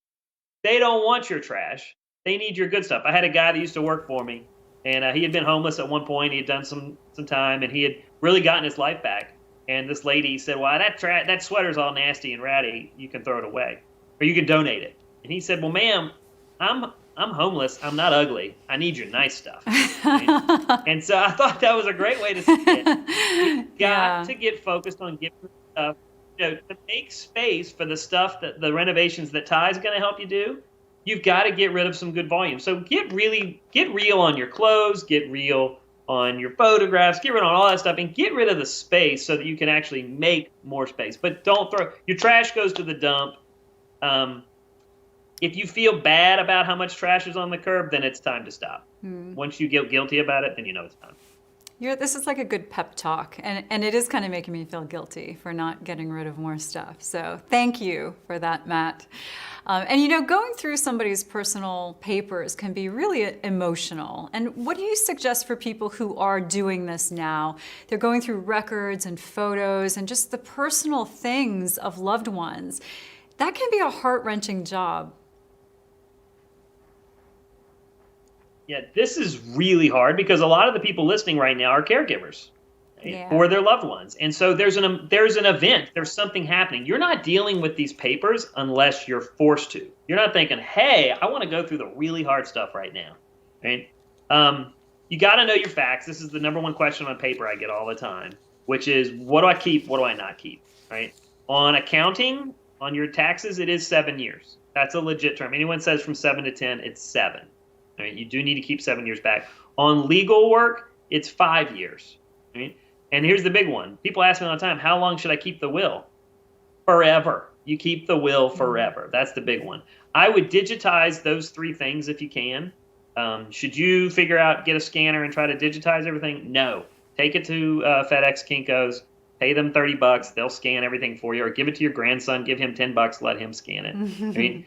They don't want your trash. They need your good stuff. I had a guy that used to work for me, and he had been homeless at one point. He had done some time, and he had really gotten his life back. And this lady said, well, that sweater's all nasty and ratty. You can throw it away, or you can donate it. And he said, well, ma'am, I'm homeless. I'm not ugly. I need your nice stuff. Right? And so I thought that was a great way to say it. You've got to get focused on giving stuff, to make space for the stuff that the renovations that Ty's going to help you do. You've got to get rid of some good volume. So get real on your clothes, get real on your photographs, get rid of all that stuff, and get rid of the space so that you can actually make more space. But don't your trash goes to the dump. If you feel bad about how much trash is on the curb, then it's time to stop. Once you get guilty about it, then you know it's time. This is like a good pep talk, and it is kind of making me feel guilty for not getting rid of more stuff. So thank you for that, Matt. And going through somebody's personal papers can be really emotional. And what do you suggest for people who are doing this now? They're going through records and photos and just the personal things of loved ones. That can be a heart-wrenching job. Yeah, this is really hard because a lot of the people listening right now are caregivers for their loved ones. And so there's an event, there's something happening. You're not dealing with these papers unless you're forced to. You're not thinking, hey, I want to go through the really hard stuff right now. Right? You got to know your facts. This is the number one question on paper I get all the time, which is, what do I keep? What do I not keep? Right? On accounting, on your taxes, it is 7 years. That's a legit term. Anyone says from 7 to 10, it's 7. Right? You do need to keep 7 years back. On legal work, it's 5 years. Right? And here's the big one. People ask me all the time, how long should I keep the will? Forever. You keep the will forever. That's the big one. I would digitize those 3 things if you can. Should you get a scanner and try to digitize everything? No. Take it to FedEx, Kinko's, pay them $30. They'll scan everything for you, or give it to your grandson, give him $10, let him scan it. I mean,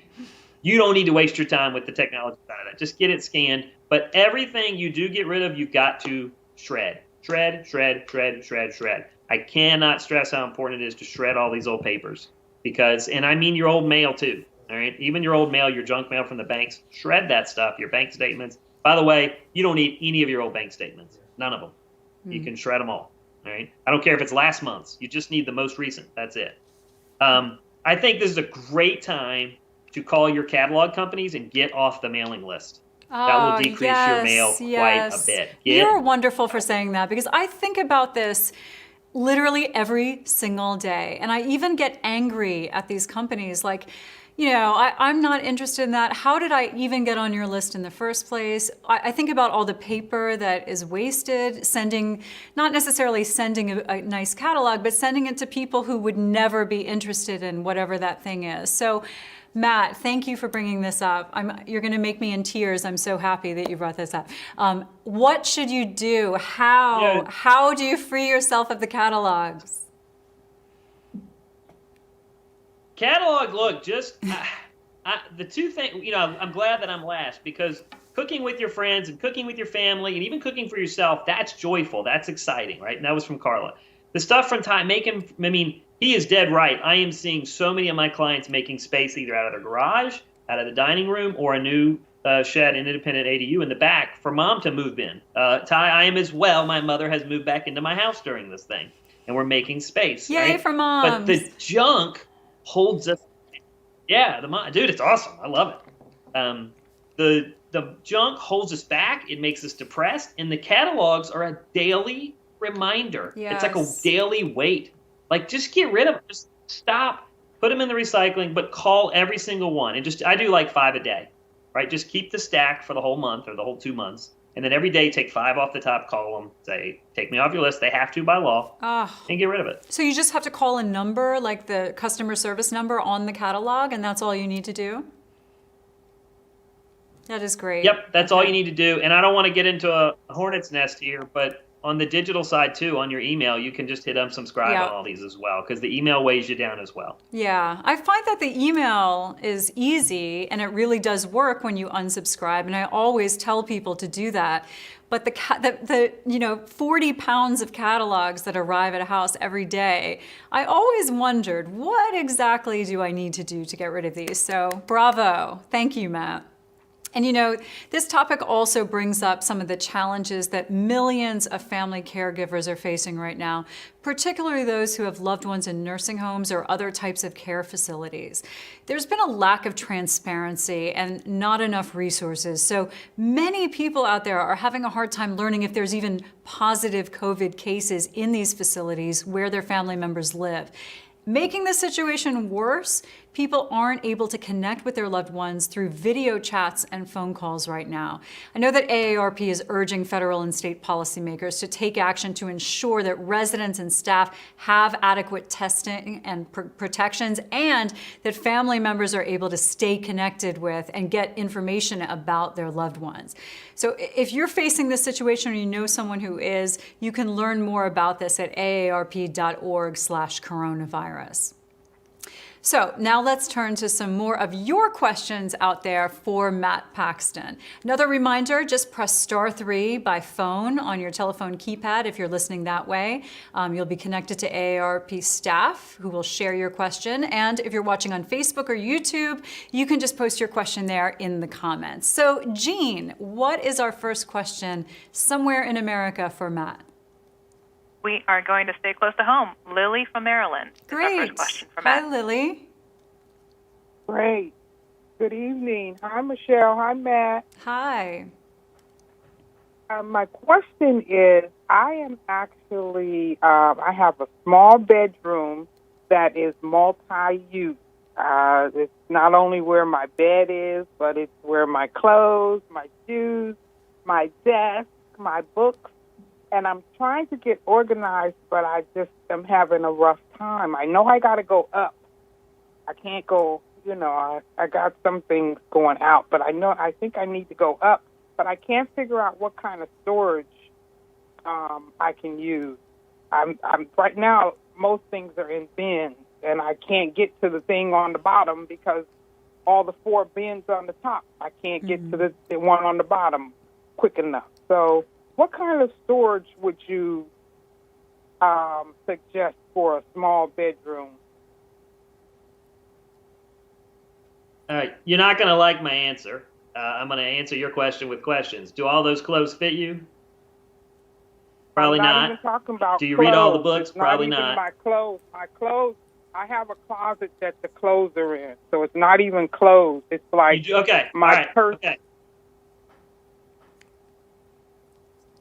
you don't need to waste your time with the technology side of that. Just get it scanned. But everything you do get rid of, you've got to shred. Shred, shred, shred, shred, shred. I cannot stress how important it is to shred all these old papers. because, and I mean your old mail too. All right, even your old mail, your junk mail from the banks, shred that stuff. Your bank statements. By the way, you don't need any of your old bank statements. None of them. You can shred them all. All right. I don't care if it's last month's. You just need the most recent. That's it. I think this is a great time to call your catalog companies and get off the mailing list. That will decrease your mail quite a bit. You're wonderful for saying that, because I think about this literally every single day. And I even get angry at these companies like, you know, I'm not interested in that. How did I even get on your list in the first place? I think about all the paper that is wasted, not necessarily sending a nice catalog, but sending it to people who would never be interested in whatever that thing is. So, Matt, thank you for bringing this up. You're going to make me in tears. I'm so happy that you brought this up. What should you do? How do you free yourself of the catalogs? Catalog, look, just the two things, you know, I'm glad that I'm last, because cooking with your friends and cooking with your family and even cooking for yourself, that's joyful. That's exciting, right? And that was from Carla. The stuff from Ty, he is dead right. I am seeing so many of my clients making space either out of their garage, out of the dining room, or a new shed, an independent ADU in the back for mom to move in. Ty, I am as well. My mother has moved back into my house during this thing, and we're making space. Yay, right? for moms. But the junk holds us. Yeah, dude, it's awesome. I love it. The junk holds us back. It makes us depressed, and the catalogs are a daily reminder. Yes. It's like a daily weight. Like, just get rid of them. Just stop. Put them in the recycling, but call every single one. And I do like 5 a day, right? Just keep the stack for the whole month or the whole 2 months. And then every day, take 5 off the top, call them, say, take me off your list. They have to by law, and get rid of it. So you just have to call a number, like the customer service number on the catalog, and that's all you need to do? That is great. Yep, that's all you need to do. And I don't want to get into a hornet's nest here, but on the digital side too, on your email, you can just hit unsubscribe on all these as well, because the email weighs you down as well. Yeah, I find that the email is easy, and it really does work when you unsubscribe, and I always tell people to do that. But the 40 pounds of catalogs that arrive at a house every day, I always wondered, what exactly do I need to do to get rid of these? So bravo. Thank you, Matt. And you know, this topic also brings up some of the challenges that millions of family caregivers are facing right now, particularly those who have loved ones in nursing homes or other types of care facilities. There's been a lack of transparency and not enough resources. So many people out there are having a hard time learning if there's even positive COVID cases in these facilities where their family members live. Making the situation worse, people aren't able to connect with their loved ones through video chats and phone calls right now. I know that AARP is urging federal and state policymakers to take action to ensure that residents and staff have adequate testing and protections, and that family members are able to stay connected with and get information about their loved ones. So if you're facing this situation or you know someone who is, you can learn more about this at aarp.org/coronavirus. So now let's turn to some more of your questions out there for Matt Paxton. Another reminder, just press *3 by phone on your telephone keypad if you're listening that way. You'll be connected to AARP staff who will share your question. And if you're watching on Facebook or YouTube, you can just post your question there in the comments. So Jean, what is our first question somewhere in America for Matt? We are going to stay close to home. Lily from Maryland. Great. First question for Matt. Hi, Lily. Great. Good evening. Hi, Michelle. Hi, Matt. Hi. My question is, I am actually, I have a small bedroom that is multi-use. It's not only where my bed is, but it's where my clothes, my shoes, my desk, my books, and I'm trying to get organized, but I just am having a rough time. I know I got to go up. I can't go, I got some things going out, but I think I need to go up, but I can't figure out what kind of storage I can use. I'm right now, most things are in bins, and I can't get to the thing on the bottom because all the 4 bins on the top, I can't get to the one on the bottom quick enough. So what kind of storage would you suggest for a small bedroom? All right, you're not going to like my answer. I'm going to answer your question with questions. Do all those clothes fit you? Probably I'm not not. even talking about Do you read all the clothes. books? It's Probably not even not. my clothes. My clothes, I have a closet that the clothes are in. So it's not even clothes. It's like Okay. my All right. purse. Okay.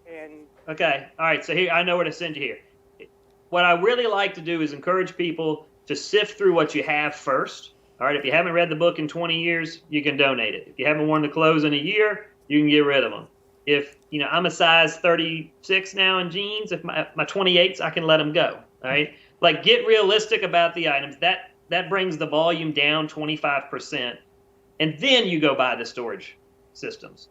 And Okay. All right. So here, I know where to send you here. What I really like to do is encourage people to sift through what you have first. All right. If you haven't read the book in 20 years, you can donate it. If you haven't worn the clothes in a year, you can get rid of them. If, I'm a size 36 now in jeans, if my 28s, I can let them go. All right. Like, get realistic about the items. That brings the volume down 25%. And then you go buy the storage systems.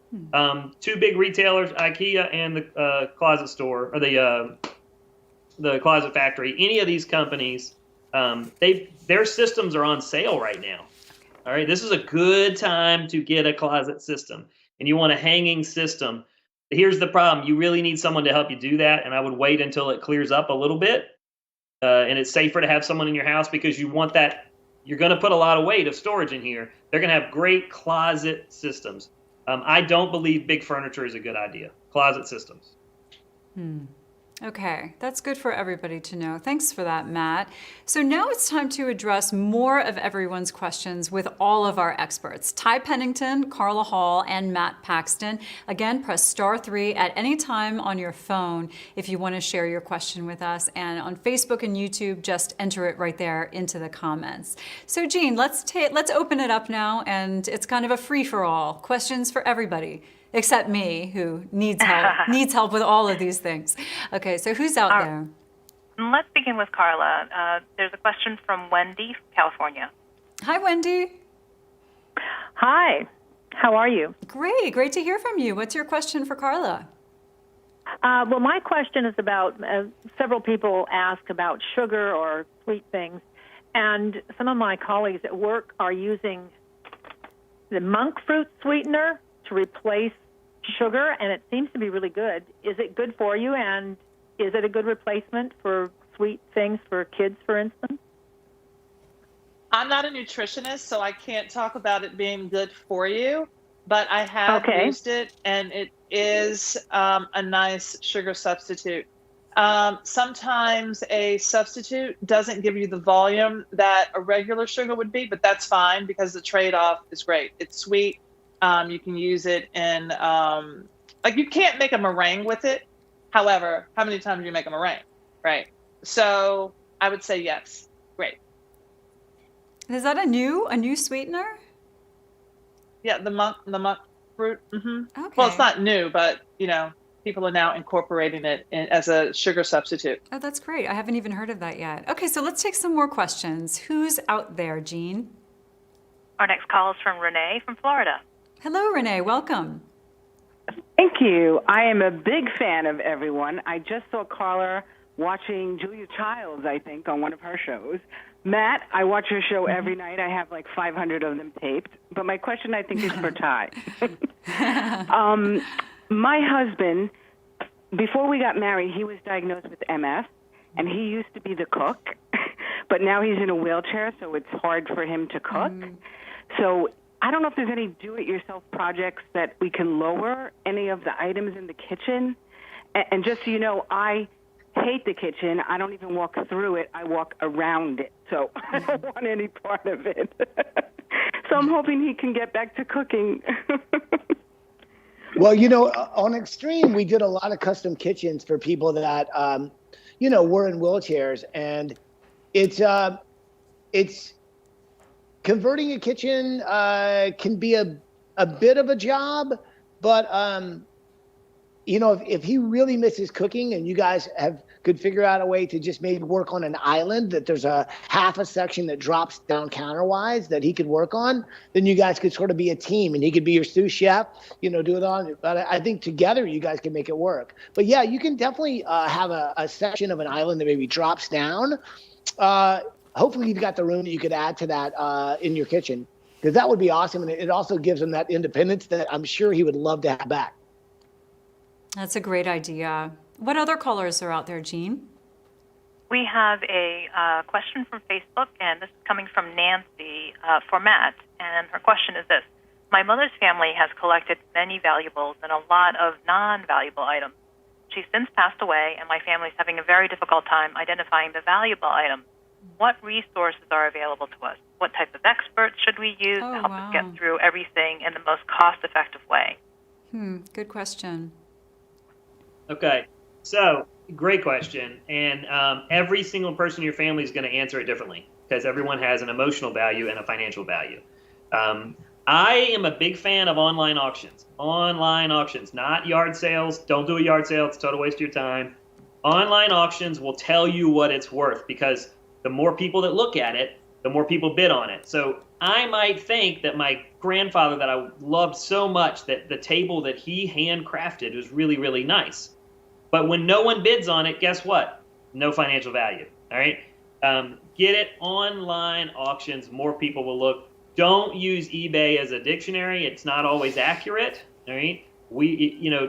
Two big retailers, IKEA and the closet store, or the Closet Factory. Any of these companies, their systems are on sale right now. All right, this is a good time to get a closet system, and you want a hanging system. Here's the problem: you really need someone to help you do that, and I would wait until it clears up a little bit, and it's safer to have someone in your house because you want that. You're going to put a lot of weight of storage in here. They're going to have great closet systems. I don't believe big furniture is a good idea. Closet systems. Okay, that's good for everybody to know. Thanks for that, Matt. So now it's time to address more of everyone's questions with all of our experts, Ty Pennington, Carla Hall, and Matt Paxton. Again, press *3 at any time on your phone if you want to share your question with us. And on Facebook and YouTube, just enter it right there into the comments. So Jean, let's open it up now, and it's kind of a free-for-all. Questions for everybody. Except me, who needs help with all of these things. Okay, so who's out there? Let's begin with Carla. There's a question from Wendy from California. Hi, Wendy. Hi, how are you? Great to hear from you. What's your question for Carla? Well, my question is about, several people ask about sugar or sweet things, and some of my colleagues at work are using the monk fruit sweetener to replace sugar, and it seems to be really good. Is it good for you, and is it a good replacement for sweet things for kids, for instance? I'm not a nutritionist, so I can't talk about it being good for you, but I have used it, and it is a nice sugar substitute. Sometimes a substitute doesn't give you the volume that a regular sugar would be, but that's fine because the trade-off is great. It's sweet. You can use it in, you can't make a meringue with it. However, how many times do you make a meringue, right? So I would say yes. Great. Is that a new sweetener? Yeah, the monk fruit. Okay. Well, it's not new, but people are now incorporating it as a sugar substitute. Oh, that's great. I haven't even heard of that yet. Okay, so let's take some more questions. Who's out there, Jean? Our next call is from Renee from Florida. Hello, Renee. Welcome. Thank you. I am a big fan of everyone. I just saw Carla watching Julia Childs, I think, on one of her shows. Matt, I watch your show every night. I have like 500 of them taped. But my question, I think, is for Ty. My husband, before we got married, he was diagnosed with MS, and he used to be the cook. But now he's in a wheelchair, so it's hard for him to cook. So I don't know if there's any do-it-yourself projects that we can lower any of the items in the kitchen. And just so you know, I hate the kitchen. I don't even walk through it. I walk around it. So I don't want any part of it. So I'm hoping he can get back to cooking. Well, on Extreme, we did a lot of custom kitchens for people that, were in wheelchairs. And it's converting a kitchen can be a bit of a job, but if he really misses cooking and you guys could figure out a way to just maybe work on an island, that there's a half a section that drops down counterwise that he could work on, then you guys could sort of be a team and he could be your sous chef, do it on. But I think together you guys can make it work. But yeah, you can definitely have a section of an island that maybe drops down. Hopefully you've got the room that you could add to that in your kitchen, because that would be awesome. And it also gives him that independence that I'm sure he would love to have back. That's a great idea. What other callers are out there, Jean? We have a question from Facebook, and this is coming from Nancy for Matt. and her question is this. My mother's family has collected many valuables and a lot of non-valuable items. She's since passed away, and my family's having a very difficult time identifying the valuable items. What resources are available to us? What type of experts should we use to help us get through everything in the most cost-effective way? Good question. Okay, so great question. And every single person in your family is going to answer it differently because everyone has an emotional value and a financial value. I am a big fan of online auctions. Online auctions, not yard sales. Don't do a yard sale. It's a total waste of your time. Online auctions will tell you what it's worth because the more people that look at it, the more people bid on it. So I might think that my grandfather that I loved so much, that the table that he handcrafted was really, really nice. But when no one bids on it, guess what? No financial value, all right? Get it online auctions. More people will look. Don't use eBay as a dictionary. It's not always accurate, all right?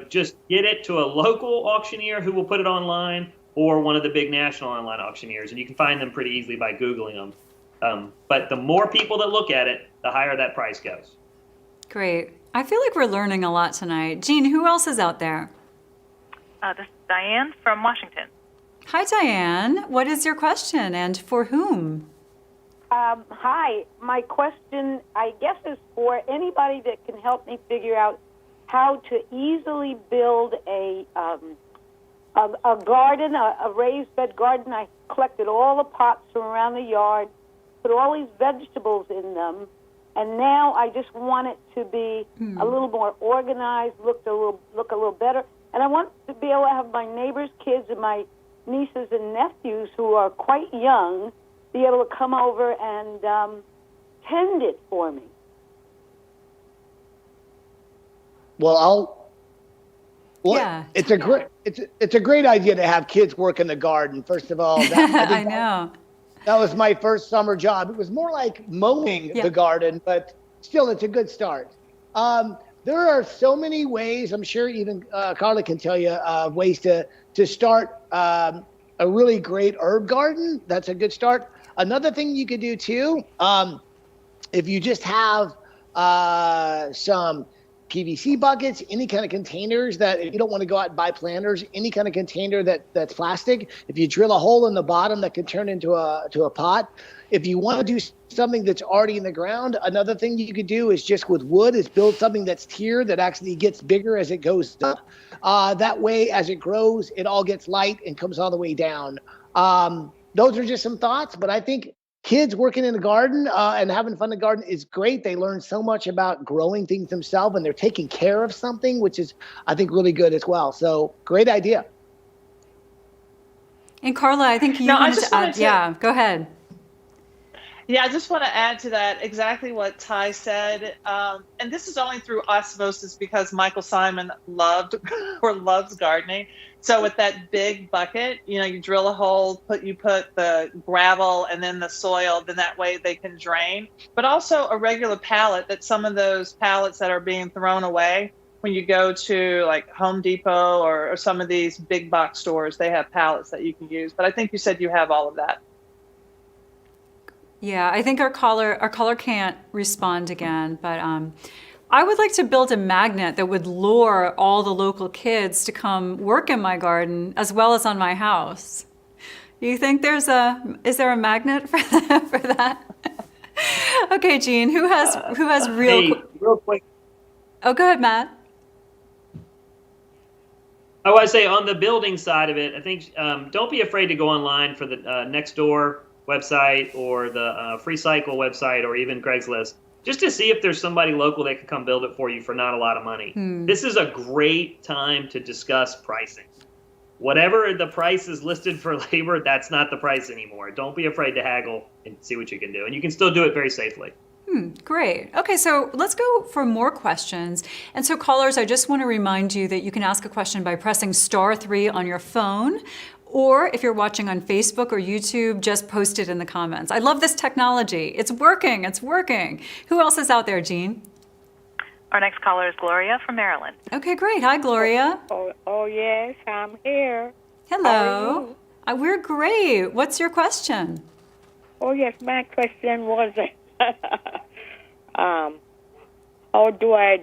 Just get it to a local auctioneer who will put it online or one of the big national online auctioneers, and you can find them pretty easily by Googling them. But the more people that look at it, the higher that price goes. Great. I feel like we're learning a lot tonight. Jean, who else is out there? This is Diane from Washington. Hi, Diane. What is your question and for whom? Hi. My question, I guess, is for anybody that can help me figure out how to easily build a garden, a raised bed garden. I collected all the pots from around the yard, put all these vegetables in them, and now I just want it to be a little more organized, look a little better. And I want to be able to have my neighbors' kids and my nieces and nephews who are quite young be able to come over and tend it for me. It's a great idea to have kids work in the garden. First of all, I know. That was my first summer job. It was more like mowing the garden, but still, it's a good start. There are so many ways. I'm sure even Carla can tell you ways to start a really great herb garden. That's a good start. Another thing you could do too, if you just have some PVC buckets, any kind of containers that, if you don't want to go out and buy planters, any kind of container that's plastic, if you drill a hole in the bottom that can turn into a pot. If you want to do something that's already in the ground, another thing you could do is just with wood is build something that's tiered that actually gets bigger as it goes up. That way, as it grows, it all gets light and comes all the way down. Those are just some thoughts, but I think kids working in the garden and having fun in the garden is great. They learn so much about growing things themselves, and they're taking care of something, which is, I think, really good as well. So great idea. And Carla, I think you wanted to add. Yeah, go ahead. Yeah, I just want to add to that exactly what Ty said. And this is only through osmosis because Michael Simon loves gardening. So with that big bucket, you drill a hole, you put the gravel and then the soil, then that way they can drain. But also a regular pallet, that some of those pallets that are being thrown away, when you go to like Home Depot or some of these big box stores, they have pallets that you can use. But I think you said you have all of that. Yeah, I think our caller can't respond again, but I would like to build a magnet that would lure all the local kids to come work in my garden as well as on my house. Do you think is there a magnet for that? Okay, Jean, who has real quick. Oh, go ahead, Matt. I want to say on the building side of it, I think don't be afraid to go online for the Nextdoor website or the Free Cycle website or even Craigslist, just to see if there's somebody local that can come build it for you for not a lot of money. This is a great time to discuss pricing. Whatever the price is listed for labor, that's not the price anymore. Don't be afraid to haggle and see what you can do. And you can still do it very safely. Great. Okay, so let's go for more questions. And so callers, I just want to remind you that you can ask a question by pressing *3 on your phone. Or if you're watching on Facebook or YouTube, just post it in the comments. I love this technology. It's working. It's working. Who else is out there, Jean? Our next caller is Gloria from Maryland. Okay, great. Hi, Gloria. Oh yes, I'm here. Hello. We're great. What's your question? Oh yes, my question was how do I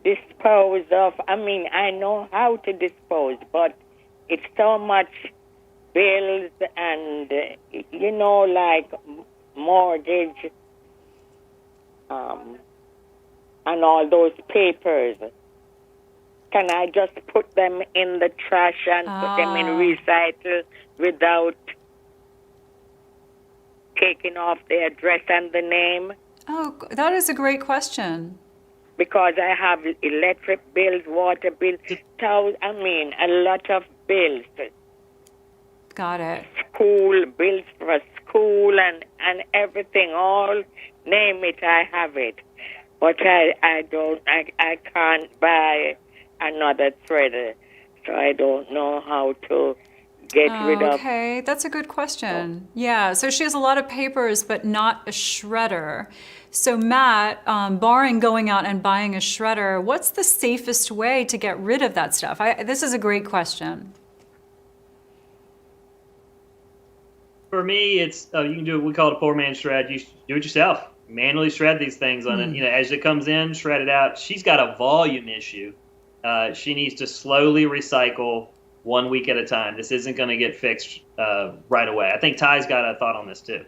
dispose of? I mean, I know how to dispose, but it's so much bills and, like mortgage and all those papers. Can I just put them in the trash and put them in recycle without taking off the address and the name? Oh, that is a great question. Because I have electric bills, water bills, a lot of bills. Got it. School bills for school and everything, all name it, I have it. But I can't buy another thread, so I don't know how to get rid of. Okay, that's a good question. Yeah, so she has a lot of papers, but not a shredder. So Matt, barring going out and buying a shredder, what's the safest way to get rid of that stuff? This is a great question. For me, it's you can do what we call it a poor man's shred. You do it yourself. Manually shred these things on it. As it comes in, shred it out. She's got a volume issue. She needs to slowly recycle 1 week at a time. This isn't going to get fixed right away. I think Ty's got a thought on this too.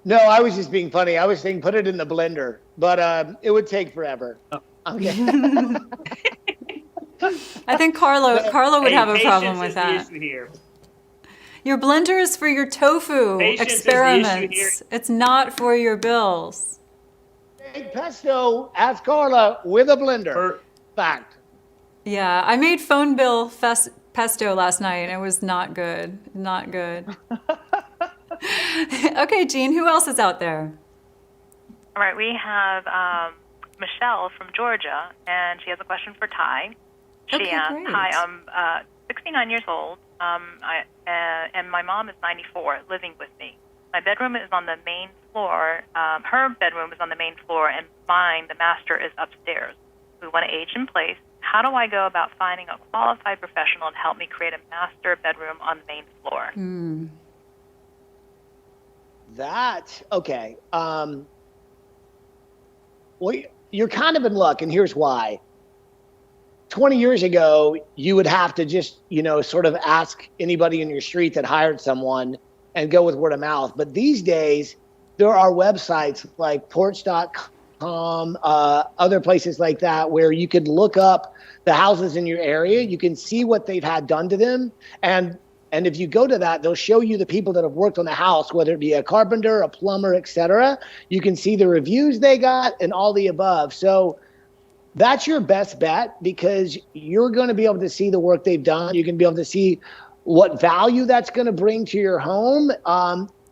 No, I was just being funny. I was saying put it in the blender, but it would take forever. Okay. I think Carla would have a problem with that. Patience is the issue here. Your blender is for your tofu Patience experiments. is the issue here. It's not for your bills. Make pesto, ask Carla, with a blender. Fact. Yeah, I made phone bill pesto last night, and it was not good. Not good. Okay, Jean, who else is out there? All right, we have Michelle from Georgia, and she has a question for Ty. She asked, great. Hi, I'm 69 years old, and my mom is 94, living with me. My bedroom is on the main floor. Her bedroom is on the main floor, and mine, the master, is upstairs. We want to age in place. How do I go about finding a qualified professional to help me create a master bedroom on the main floor? Okay. Well, you're kind of in luck, and here's why. 20 years ago, you would have to just, sort of ask anybody in your street that hired someone and go with word of mouth. But these days, there are websites like porch.com, other places like that, where you could look up the houses in your area. You can see what they've had done to them. And if you go to that, they'll show you the people that have worked on the house, whether it be a carpenter, a plumber, etc. You can see the reviews they got and all the above. So that's your best bet, because you're going to be able to see the work they've done. You can be able to see what value that's going to bring to your home.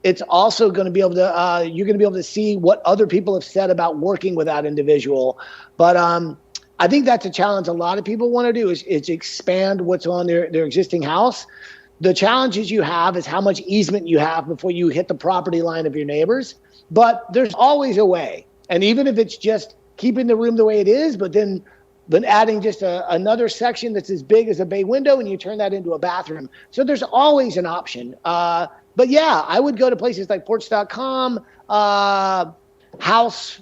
It's also going to be able to, you're going to be able to see what other people have said about working with that individual. But I think that's a challenge a lot of people want to do is expand what's on their existing house. The challenges you have is how much easement you have before you hit the property line of your neighbors. But there's always a way. And even if it's just keeping the room the way it is, but then adding just another section that's as big as a bay window, and you turn that into a bathroom. So there's always an option. But yeah, I would go to places like porch.com, House,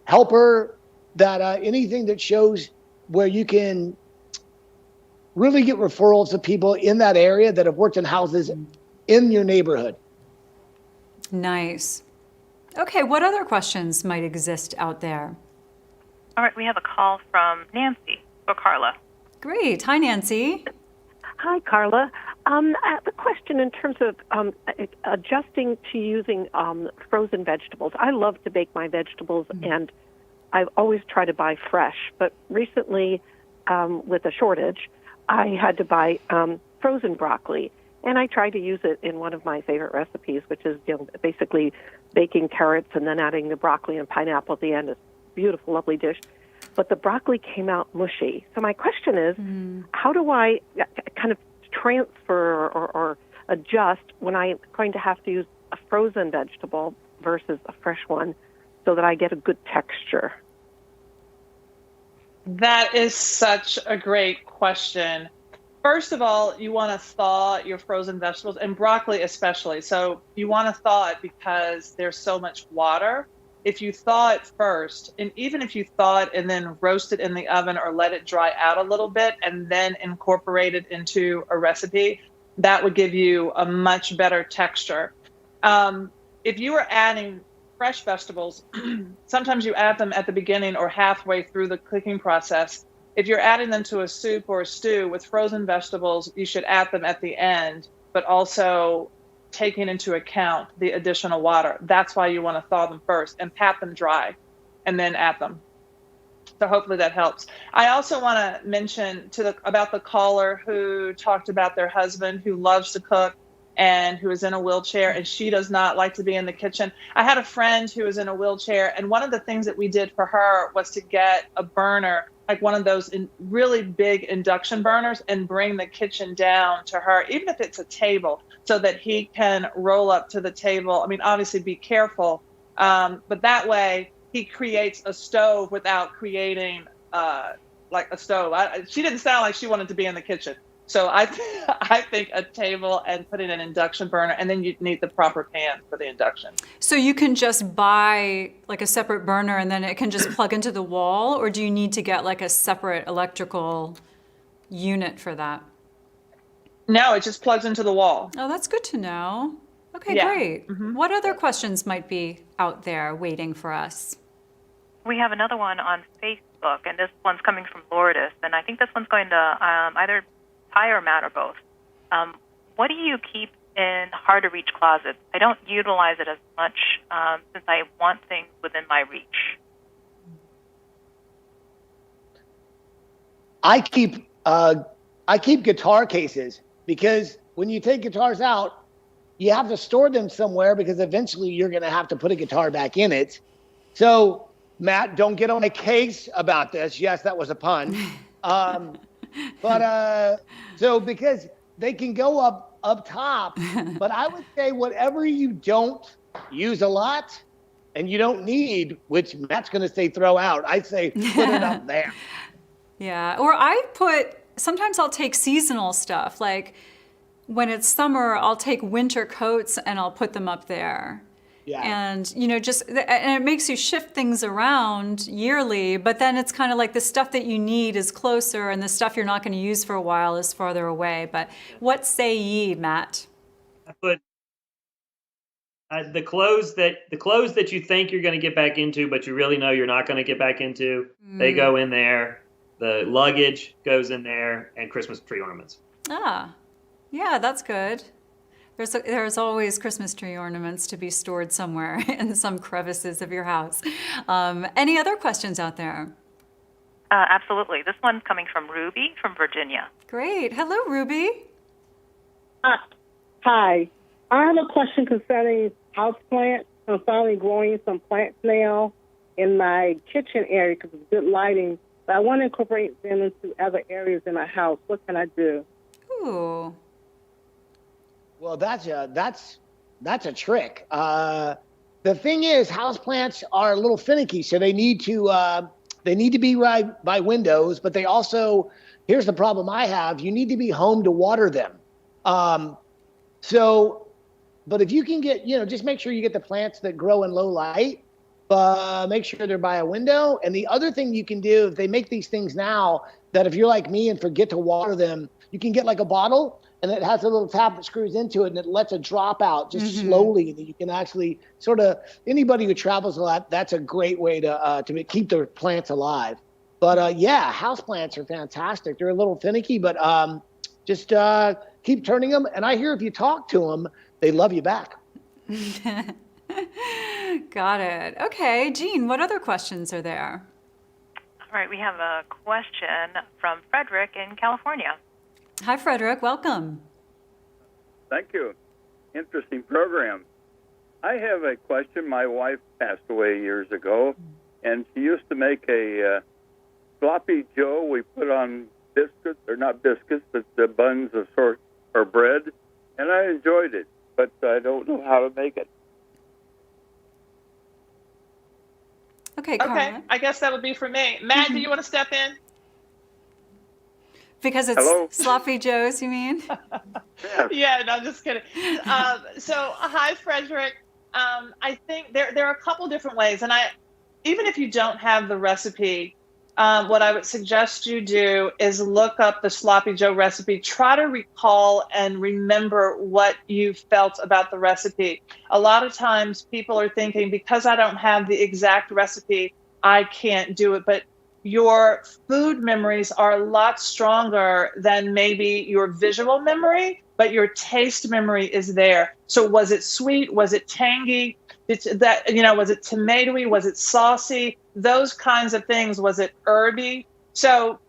Helper, that anything that shows where you can really get referrals of people in that area that have worked in houses in your neighborhood. Nice. Okay, what other questions might exist out there? All right, we have a call from Nancy for Carla. Great. Hi, Nancy. Hi, Carla. I have a question in terms of adjusting to using frozen vegetables. I love to bake my vegetables, and I've always tried to buy fresh. But recently, with a shortage, I had to buy frozen broccoli. And I tried to use it in one of my favorite recipes, which is basically baking carrots and then adding the broccoli and pineapple at the end. It's a beautiful, lovely dish. But the broccoli came out mushy. So my question is, how do I kind of transfer or adjust when I'm going to have to use a frozen vegetable versus a fresh one so that I get a good texture? That is such a great question. First of all, you want to thaw your frozen vegetables, and broccoli especially. So you want to thaw it because there's so much water if you thaw it first, and even if you thaw it and then roast it in the oven or let it dry out a little bit and then incorporate it into a recipe, that would give you a much better texture. If you are adding fresh vegetables, sometimes you add them at the beginning or halfway through the cooking process. If you're adding them to a soup or a stew with frozen vegetables, you should add them at the end, but also taking into account the additional water. That's why you want to thaw them first and pat them dry and then add them. So hopefully that helps. I also want to mention about the caller who talked about their husband who loves to cook and who is in a wheelchair, and she does not like to be in the kitchen. I had a friend who was in a wheelchair, and one of the things that we did for her was to get a burner, like one of those really big induction burners, and bring the kitchen down to her, even if it's a table, so that he can roll up to the table. I mean, obviously be careful, but that way he creates a stove without creating like a stove. She didn't sound like she wanted to be in the kitchen. So I think a table and putting an induction burner, and then you need the proper pan for the induction. So you can just buy like a separate burner and then it can just plug into the wall, or do you need to get like a separate electrical unit for that? No, it just plugs into the wall. Oh, that's good to know. Okay, Yeah. great. What other questions might be out there waiting for us? We have another one on Facebook, and this one's coming from Lourdes, and I think this one's going to either Ty or Matt or both. What do you keep in hard-to-reach closets? I don't utilize it as much since I want things within my reach. I keep guitar cases, because when you take guitars out, you have to store them somewhere, because eventually you're going to have to put a guitar back in it. So, Matt, don't get on my case about this. Yes, that was a pun. So because they can go up top, but I would say whatever you don't use a lot and you don't need, which Matt's going to say throw out, I say put it up there. Yeah, or sometimes I'll take seasonal stuff. Like when it's summer, I'll take winter coats and I'll put them up there. Yeah. And, and it makes you shift things around yearly, but then it's kind of like the stuff that you need is closer and the stuff you're not going to use for a while is farther away. But what say ye, Matt? I put the clothes that you think you're going to get back into, but you really know you're not going to get back into, they go in there. The luggage goes in there, and Christmas tree ornaments. Ah, yeah, that's good. There's always Christmas tree ornaments to be stored somewhere in some crevices of your house. Any other questions out there? Absolutely. This one's coming from Ruby from Virginia. Great. Hello, Ruby. Hi. I have a question concerning houseplants. I'm finally growing some plants now in my kitchen area because of good lighting. But I want to incorporate them into other areas in my house. What can I do? Ooh. Well, that's a trick. The thing is, houseplants are a little finicky, so they need to be right by windows. But they also, here's the problem I have: you need to be home to water them. But if you can get, just make sure you get the plants that grow in low light. Make sure they're by a window. And the other thing you can do, if they make these things now, that if you're like me and forget to water them, you can get like a bottle. And it has a little tap that screws into it, and it lets it drop out just slowly. And you can actually anybody who travels a lot, that's a great way to keep the plants alive. But yeah, house plants are fantastic. They're a little finicky, but just keep turning them. And I hear if you talk to them, they love you back. Got it. Okay, Jean, what other questions are there? All right, we have a question from Frederick in California. Hi, Frederick. Welcome. Thank you. Interesting program. I have a question. My wife passed away years ago, and she used to make a sloppy joe. We put on biscuits, or not biscuits, but the buns of sort or bread, and I enjoyed it, but I don't know how to make it. Okay, Carla. Okay, I guess that would be for me. Matt, do you want to step in? Because it's sloppy joes, you mean? Yeah, no, I'm just kidding. So, hi, Frederick. I think there are a couple different ways, and even if you don't have the recipe, what I would suggest you do is look up the Sloppy Joe recipe. Try to recall and remember what you felt about the recipe. A lot of times people are thinking, because I don't have the exact recipe, I can't do it. But your food memories are a lot stronger than maybe your visual memory, but your taste memory is there. So was it sweet? Was it tangy? Was it tomatoey? Was it saucy? Those kinds of things. Was it herby? So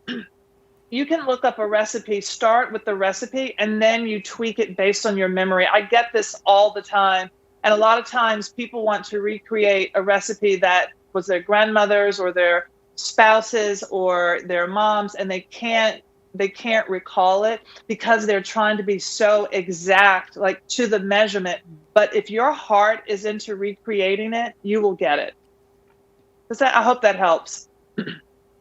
you can look up a recipe, start with the recipe, and then you tweak it based on your memory. I get this all the time. And a lot of times people want to recreate a recipe that was their grandmother's or their spouses or their moms, and they can't recall it because they're trying to be so exact, like to the measurement. But if your heart is into recreating it, you will get it. I hope that helps.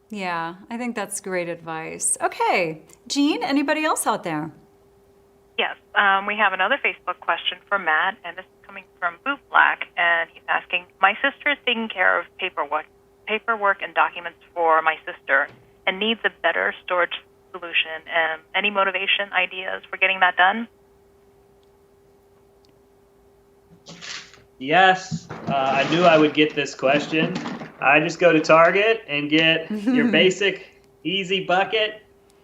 Yeah, I think that's great advice. Okay, Jean, anybody else out there? Yes, we have another Facebook question from Matt, and this is coming from Boot Black, and he's asking, my sister is taking care of paperwork and documents for my sister and needs a better storage solution. Any motivation, ideas for getting that done? Yes, I knew I would get this question. I just go to Target and get your basic easy bucket,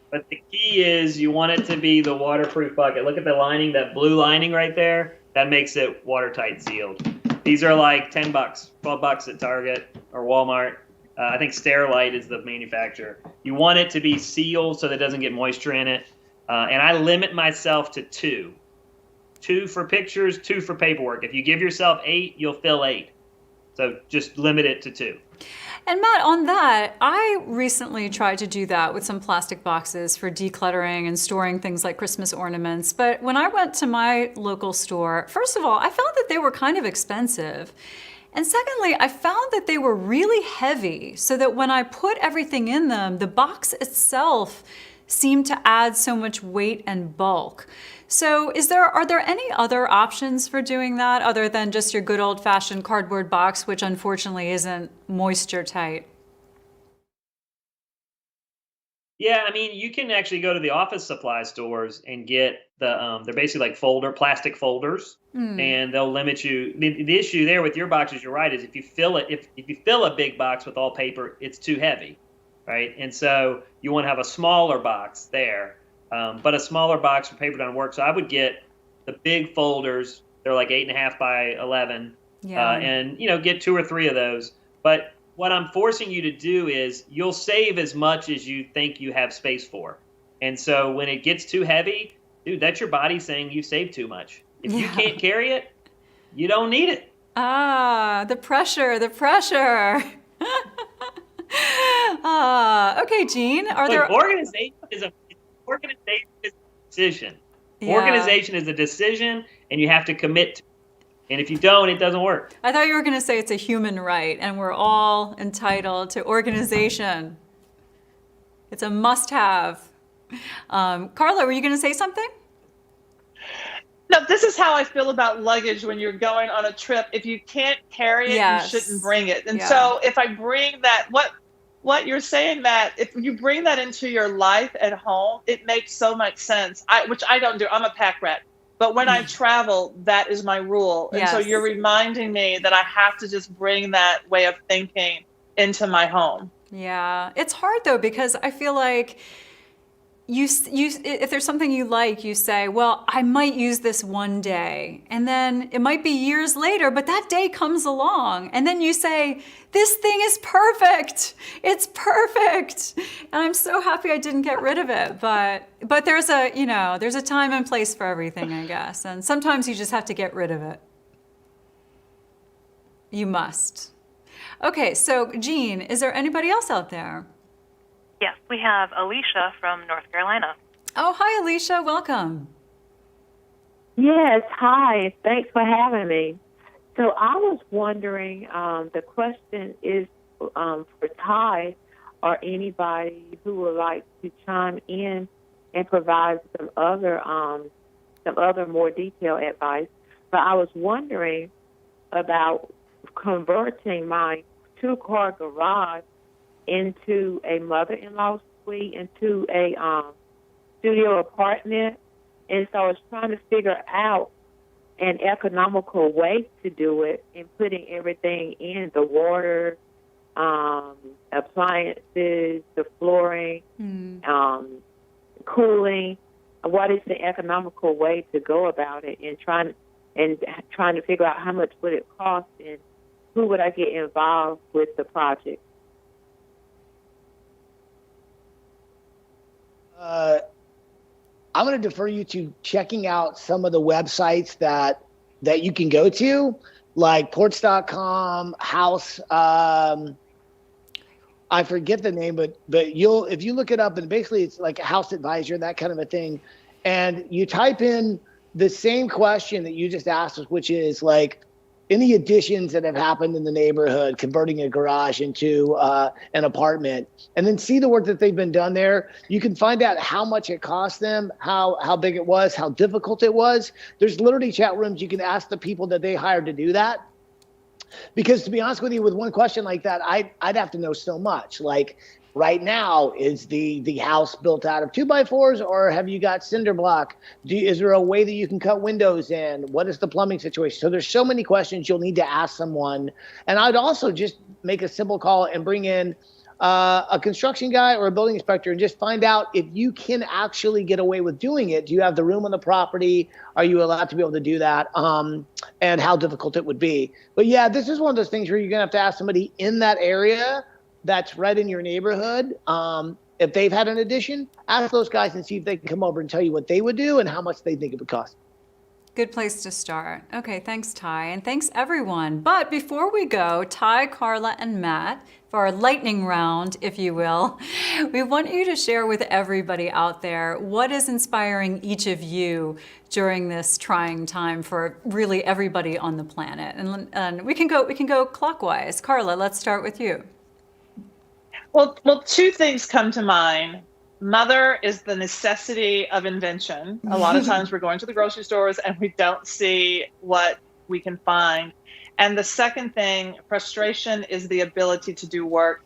but the key is you want it to be the waterproof bucket. Look at the lining, that blue lining right there. That makes it watertight sealed. These are like $10, $12 at Target or Walmart. I think Sterilite is the manufacturer. You want it to be sealed so that it doesn't get moisture in it. And I limit myself to 2. 2 for pictures, 2 for paperwork. If you give yourself 8, you'll fill 8. So just limit it to 2. And Matt, on that, I recently tried to do that with some plastic boxes for decluttering and storing things like Christmas ornaments. But when I went to my local store, first of all, I found that they were kind of expensive. And secondly, I found that they were really heavy, so that when I put everything in them, the box itself seemed to add so much weight and bulk. So are there any other options for doing that other than just your good old-fashioned cardboard box, which unfortunately isn't moisture tight? Yeah, I mean, you can actually go to the office supply stores and get they're basically like plastic folders, and they'll limit you. The issue there with your boxes, you're right, is if you fill a big box with all paper, it's too heavy, right? And so you want to have a smaller box there, but a smaller box for paper doesn't work. So I would get the big folders. They're like 8.5 by 11, and get 2 or 3 of those. But what I'm forcing you to do is you'll save as much as you think you have space for. And so when it gets too heavy, dude, that's your body saying you saved too much. If you can't carry it, you don't need it. Ah, the pressure. Okay, Jean, organization is a decision. Yeah. Organization is a decision, and you have to commit to it. And if you don't, it doesn't work. I thought you were going to say it's a human right, and we're all entitled to organization. It's a must-have. Carla, were you going to say something? No, this is how I feel about luggage when you're going on a trip. If you can't carry it, you shouldn't bring it. And so if I bring that, what you're saying, Matt, if you bring that into your life at home, it makes so much sense, which I don't do. I'm a pack rat. But when I travel, that is my rule. And so you're reminding me that I have to just bring that way of thinking into my home. Yeah, it's hard though, because I feel like if there's something you like, you say, well, I might use this one day. And then it might be years later, but that day comes along. And then you say, this thing is perfect. It's perfect. And I'm so happy I didn't get rid of it. But there's a time and place for everything, I guess. And sometimes you just have to get rid of it. You must. Okay, so Jean, is there anybody else out there? Yes, we have Alicia from North Carolina. Oh, hi, Alicia. Welcome. Yes, hi. Thanks for having me. So I was wondering, the question is for Ty or anybody who would like to chime in and provide some other more detailed advice. But I was wondering, about converting my 2-car garage into a mother-in-law suite, into a studio apartment. And so I was trying to figure out an economical way to do it and putting everything in, the water, appliances, the flooring, cooling. What is the economical way to go about it, and trying to figure out how much would it cost and who would I get involved with the project? I'm going to defer you to checking out some of the websites that you can go to, like porch.com, house. I forget the name, but if you look it up, and basically it's like a house advisor, that kind of a thing, and you type in the same question that you just asked us, which is like any additions that have happened in the neighborhood, converting a garage into an apartment, and then see the work that they've been done there. You can find out how much it cost them, how big it was, how difficult it was. There's literally chat rooms you can ask the people that they hired to do that. Because to be honest with you, with one question like that, I'd have to know so much. Like right now, is the house built out of 2x4s, or have you got cinder block? Is there a way that you can cut windows in? What is the plumbing situation? So there's so many questions you'll need to ask someone. And I'd also just make a simple call and bring in a construction guy or a building inspector and just find out if you can actually get away with doing it. Do you have the room on the property? Are you allowed to be able to do that? And how difficult it would be. But yeah, this is one of those things where you're going to have to ask somebody in that area that's right in your neighborhood. If they've had an addition, ask those guys and see if they can come over and tell you what they would do and how much they think it would cost. Good place to start. Okay, thanks, Ty, and thanks, everyone. But before we go, Ty, Carla, and Matt, for our lightning round, if you will, we want you to share with everybody out there what is inspiring each of you during this trying time for really everybody on the planet. And we can go clockwise. Carla, let's start with you. Well, two things come to mind. Mother is the necessity of invention. A lot of times we're going to the grocery stores and we don't see what we can find. And the second thing, frustration, is the ability to do work.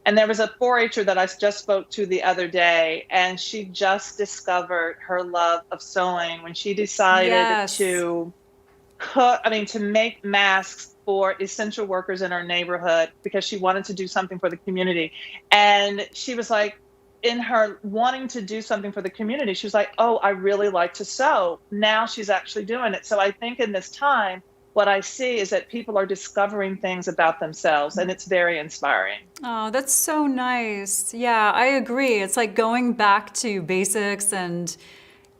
And there was a 4-H'er that I just spoke to the other day, and she just discovered her love of sewing when she decided to make masks for essential workers in our neighborhood because she wanted to do something for the community. And she was like, in her wanting to do something for the community, she was like, oh, I really like to sew. Now she's actually doing it. So I think in this time, what I see is that people are discovering things about themselves, and it's very inspiring. Oh, that's so nice. Yeah, I agree. It's like going back to basics and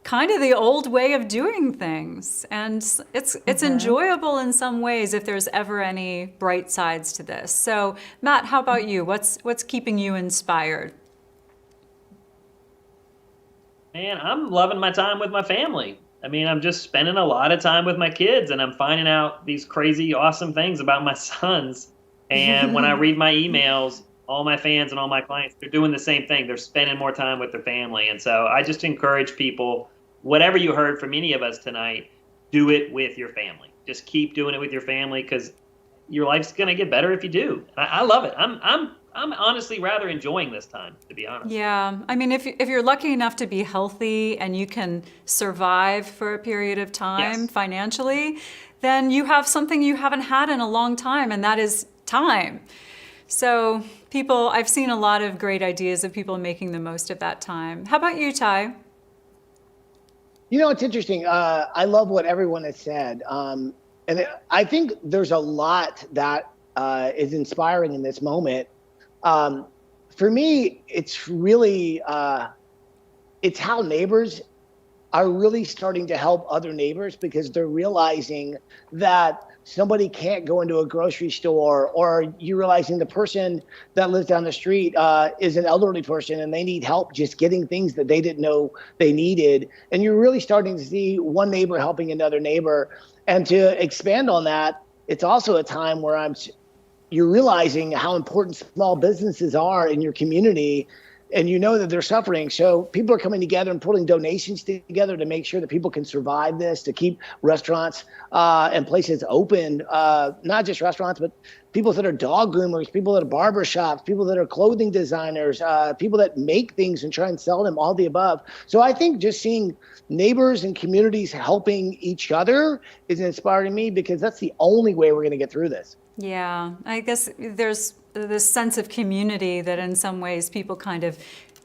kind of the old way of doing things. And it's enjoyable in some ways if there's ever any bright sides to this. So Matt, how about you? What's keeping you inspired? Man, I'm loving my time with my family. I mean, I'm just spending a lot of time with my kids, and I'm finding out these crazy, awesome things about my sons. And when I read my emails, all my fans and all my clients, they're doing the same thing. They're spending more time with their family. And so I just encourage people, whatever you heard from any of us tonight, do it with your family. Just keep doing it with your family, because your life's going to get better if you do. I love it. I'm honestly rather enjoying this time, to be honest. Yeah, I mean, if you're lucky enough to be healthy and you can survive for a period of time financially, then you have something you haven't had in a long time, and that is time. So I've seen a lot of great ideas of people making the most of that time. How about you, Ty? You know, it's interesting. I love what everyone has said. And I think there's a lot that is inspiring in this moment. For me, it's really, it's how neighbors are really starting to help other neighbors, because they're realizing that somebody can't go into a grocery store, or you're realizing the person that lives down the street is an elderly person and they need help just getting things that they didn't know they needed. And you're really starting to see one neighbor helping another neighbor. And to expand on that, it's also a time where you're realizing how important small businesses are in your community. and you know that they're suffering. So people are coming together and putting donations together to make sure that people can survive this, to keep restaurants and places open, not just restaurants, but people that are dog groomers, people that are barber shops, people that are clothing designers, people that make things and try and sell them, all the above. So I think just seeing neighbors and communities helping each other is inspiring me, because that's the only way we're going to get through this. Yeah, I guess there's this sense of community that in some ways people kind of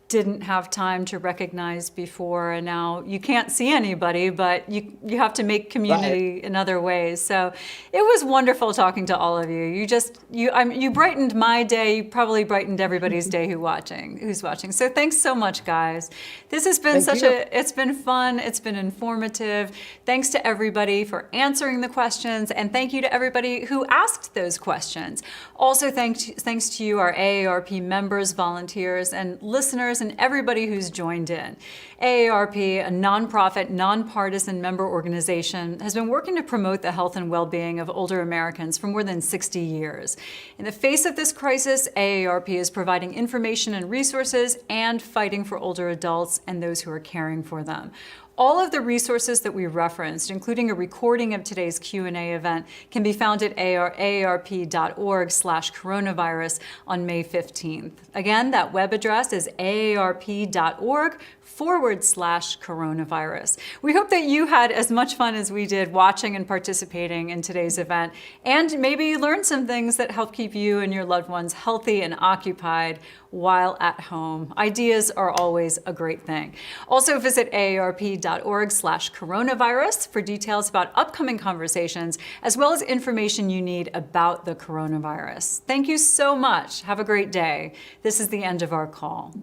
didn't have time to recognize before, and now you can't see anybody, but you have to make community in other ways. So it was wonderful talking to all of you. You brightened my day. You probably brightened everybody's day who's watching. So thanks so much, guys. This has been it's been fun. It's been informative. Thanks to everybody for answering the questions, and thank you to everybody who asked those questions. Also, thanks to you, our AARP members, volunteers, and listeners, and everybody who's joined in. AARP, a nonprofit, nonpartisan member organization, has been working to promote the health and well-being of older Americans for more than 60 years. In the face of this crisis, AARP is providing information and resources and fighting for older adults and those who are caring for them. All of the resources that we referenced, including a recording of today's Q&A event, can be found at aarp.org/coronavirus on May 15th. Again, that web address is aarp.org/coronavirus. We hope that you had as much fun as we did watching and participating in today's event, and maybe learned some things that help keep you and your loved ones healthy and occupied while at home. Ideas are always a great thing. Also visit aarp.org/coronavirus for details about upcoming conversations, as well as information you need about the coronavirus. Thank you so much. Have a great day. This is the end of our call.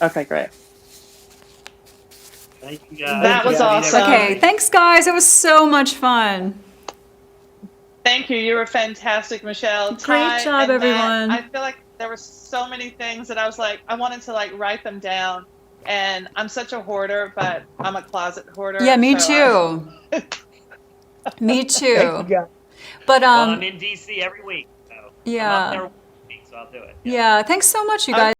Okay, great. Thank you, guys. That was awesome. Okay, thanks, guys. It was so much fun. Thank you. You were fantastic, Michelle. Great Ty job, and Matt, everyone. I feel like there were so many things that I was like, I wanted to write them down. And I'm such a hoarder, but I'm a closet hoarder. Yeah, me so too. Me too. Thank you, guys. But well, I'm in DC every week, so yeah. I'm up there every week, so I'll do it. Yeah, thanks so much, you guys.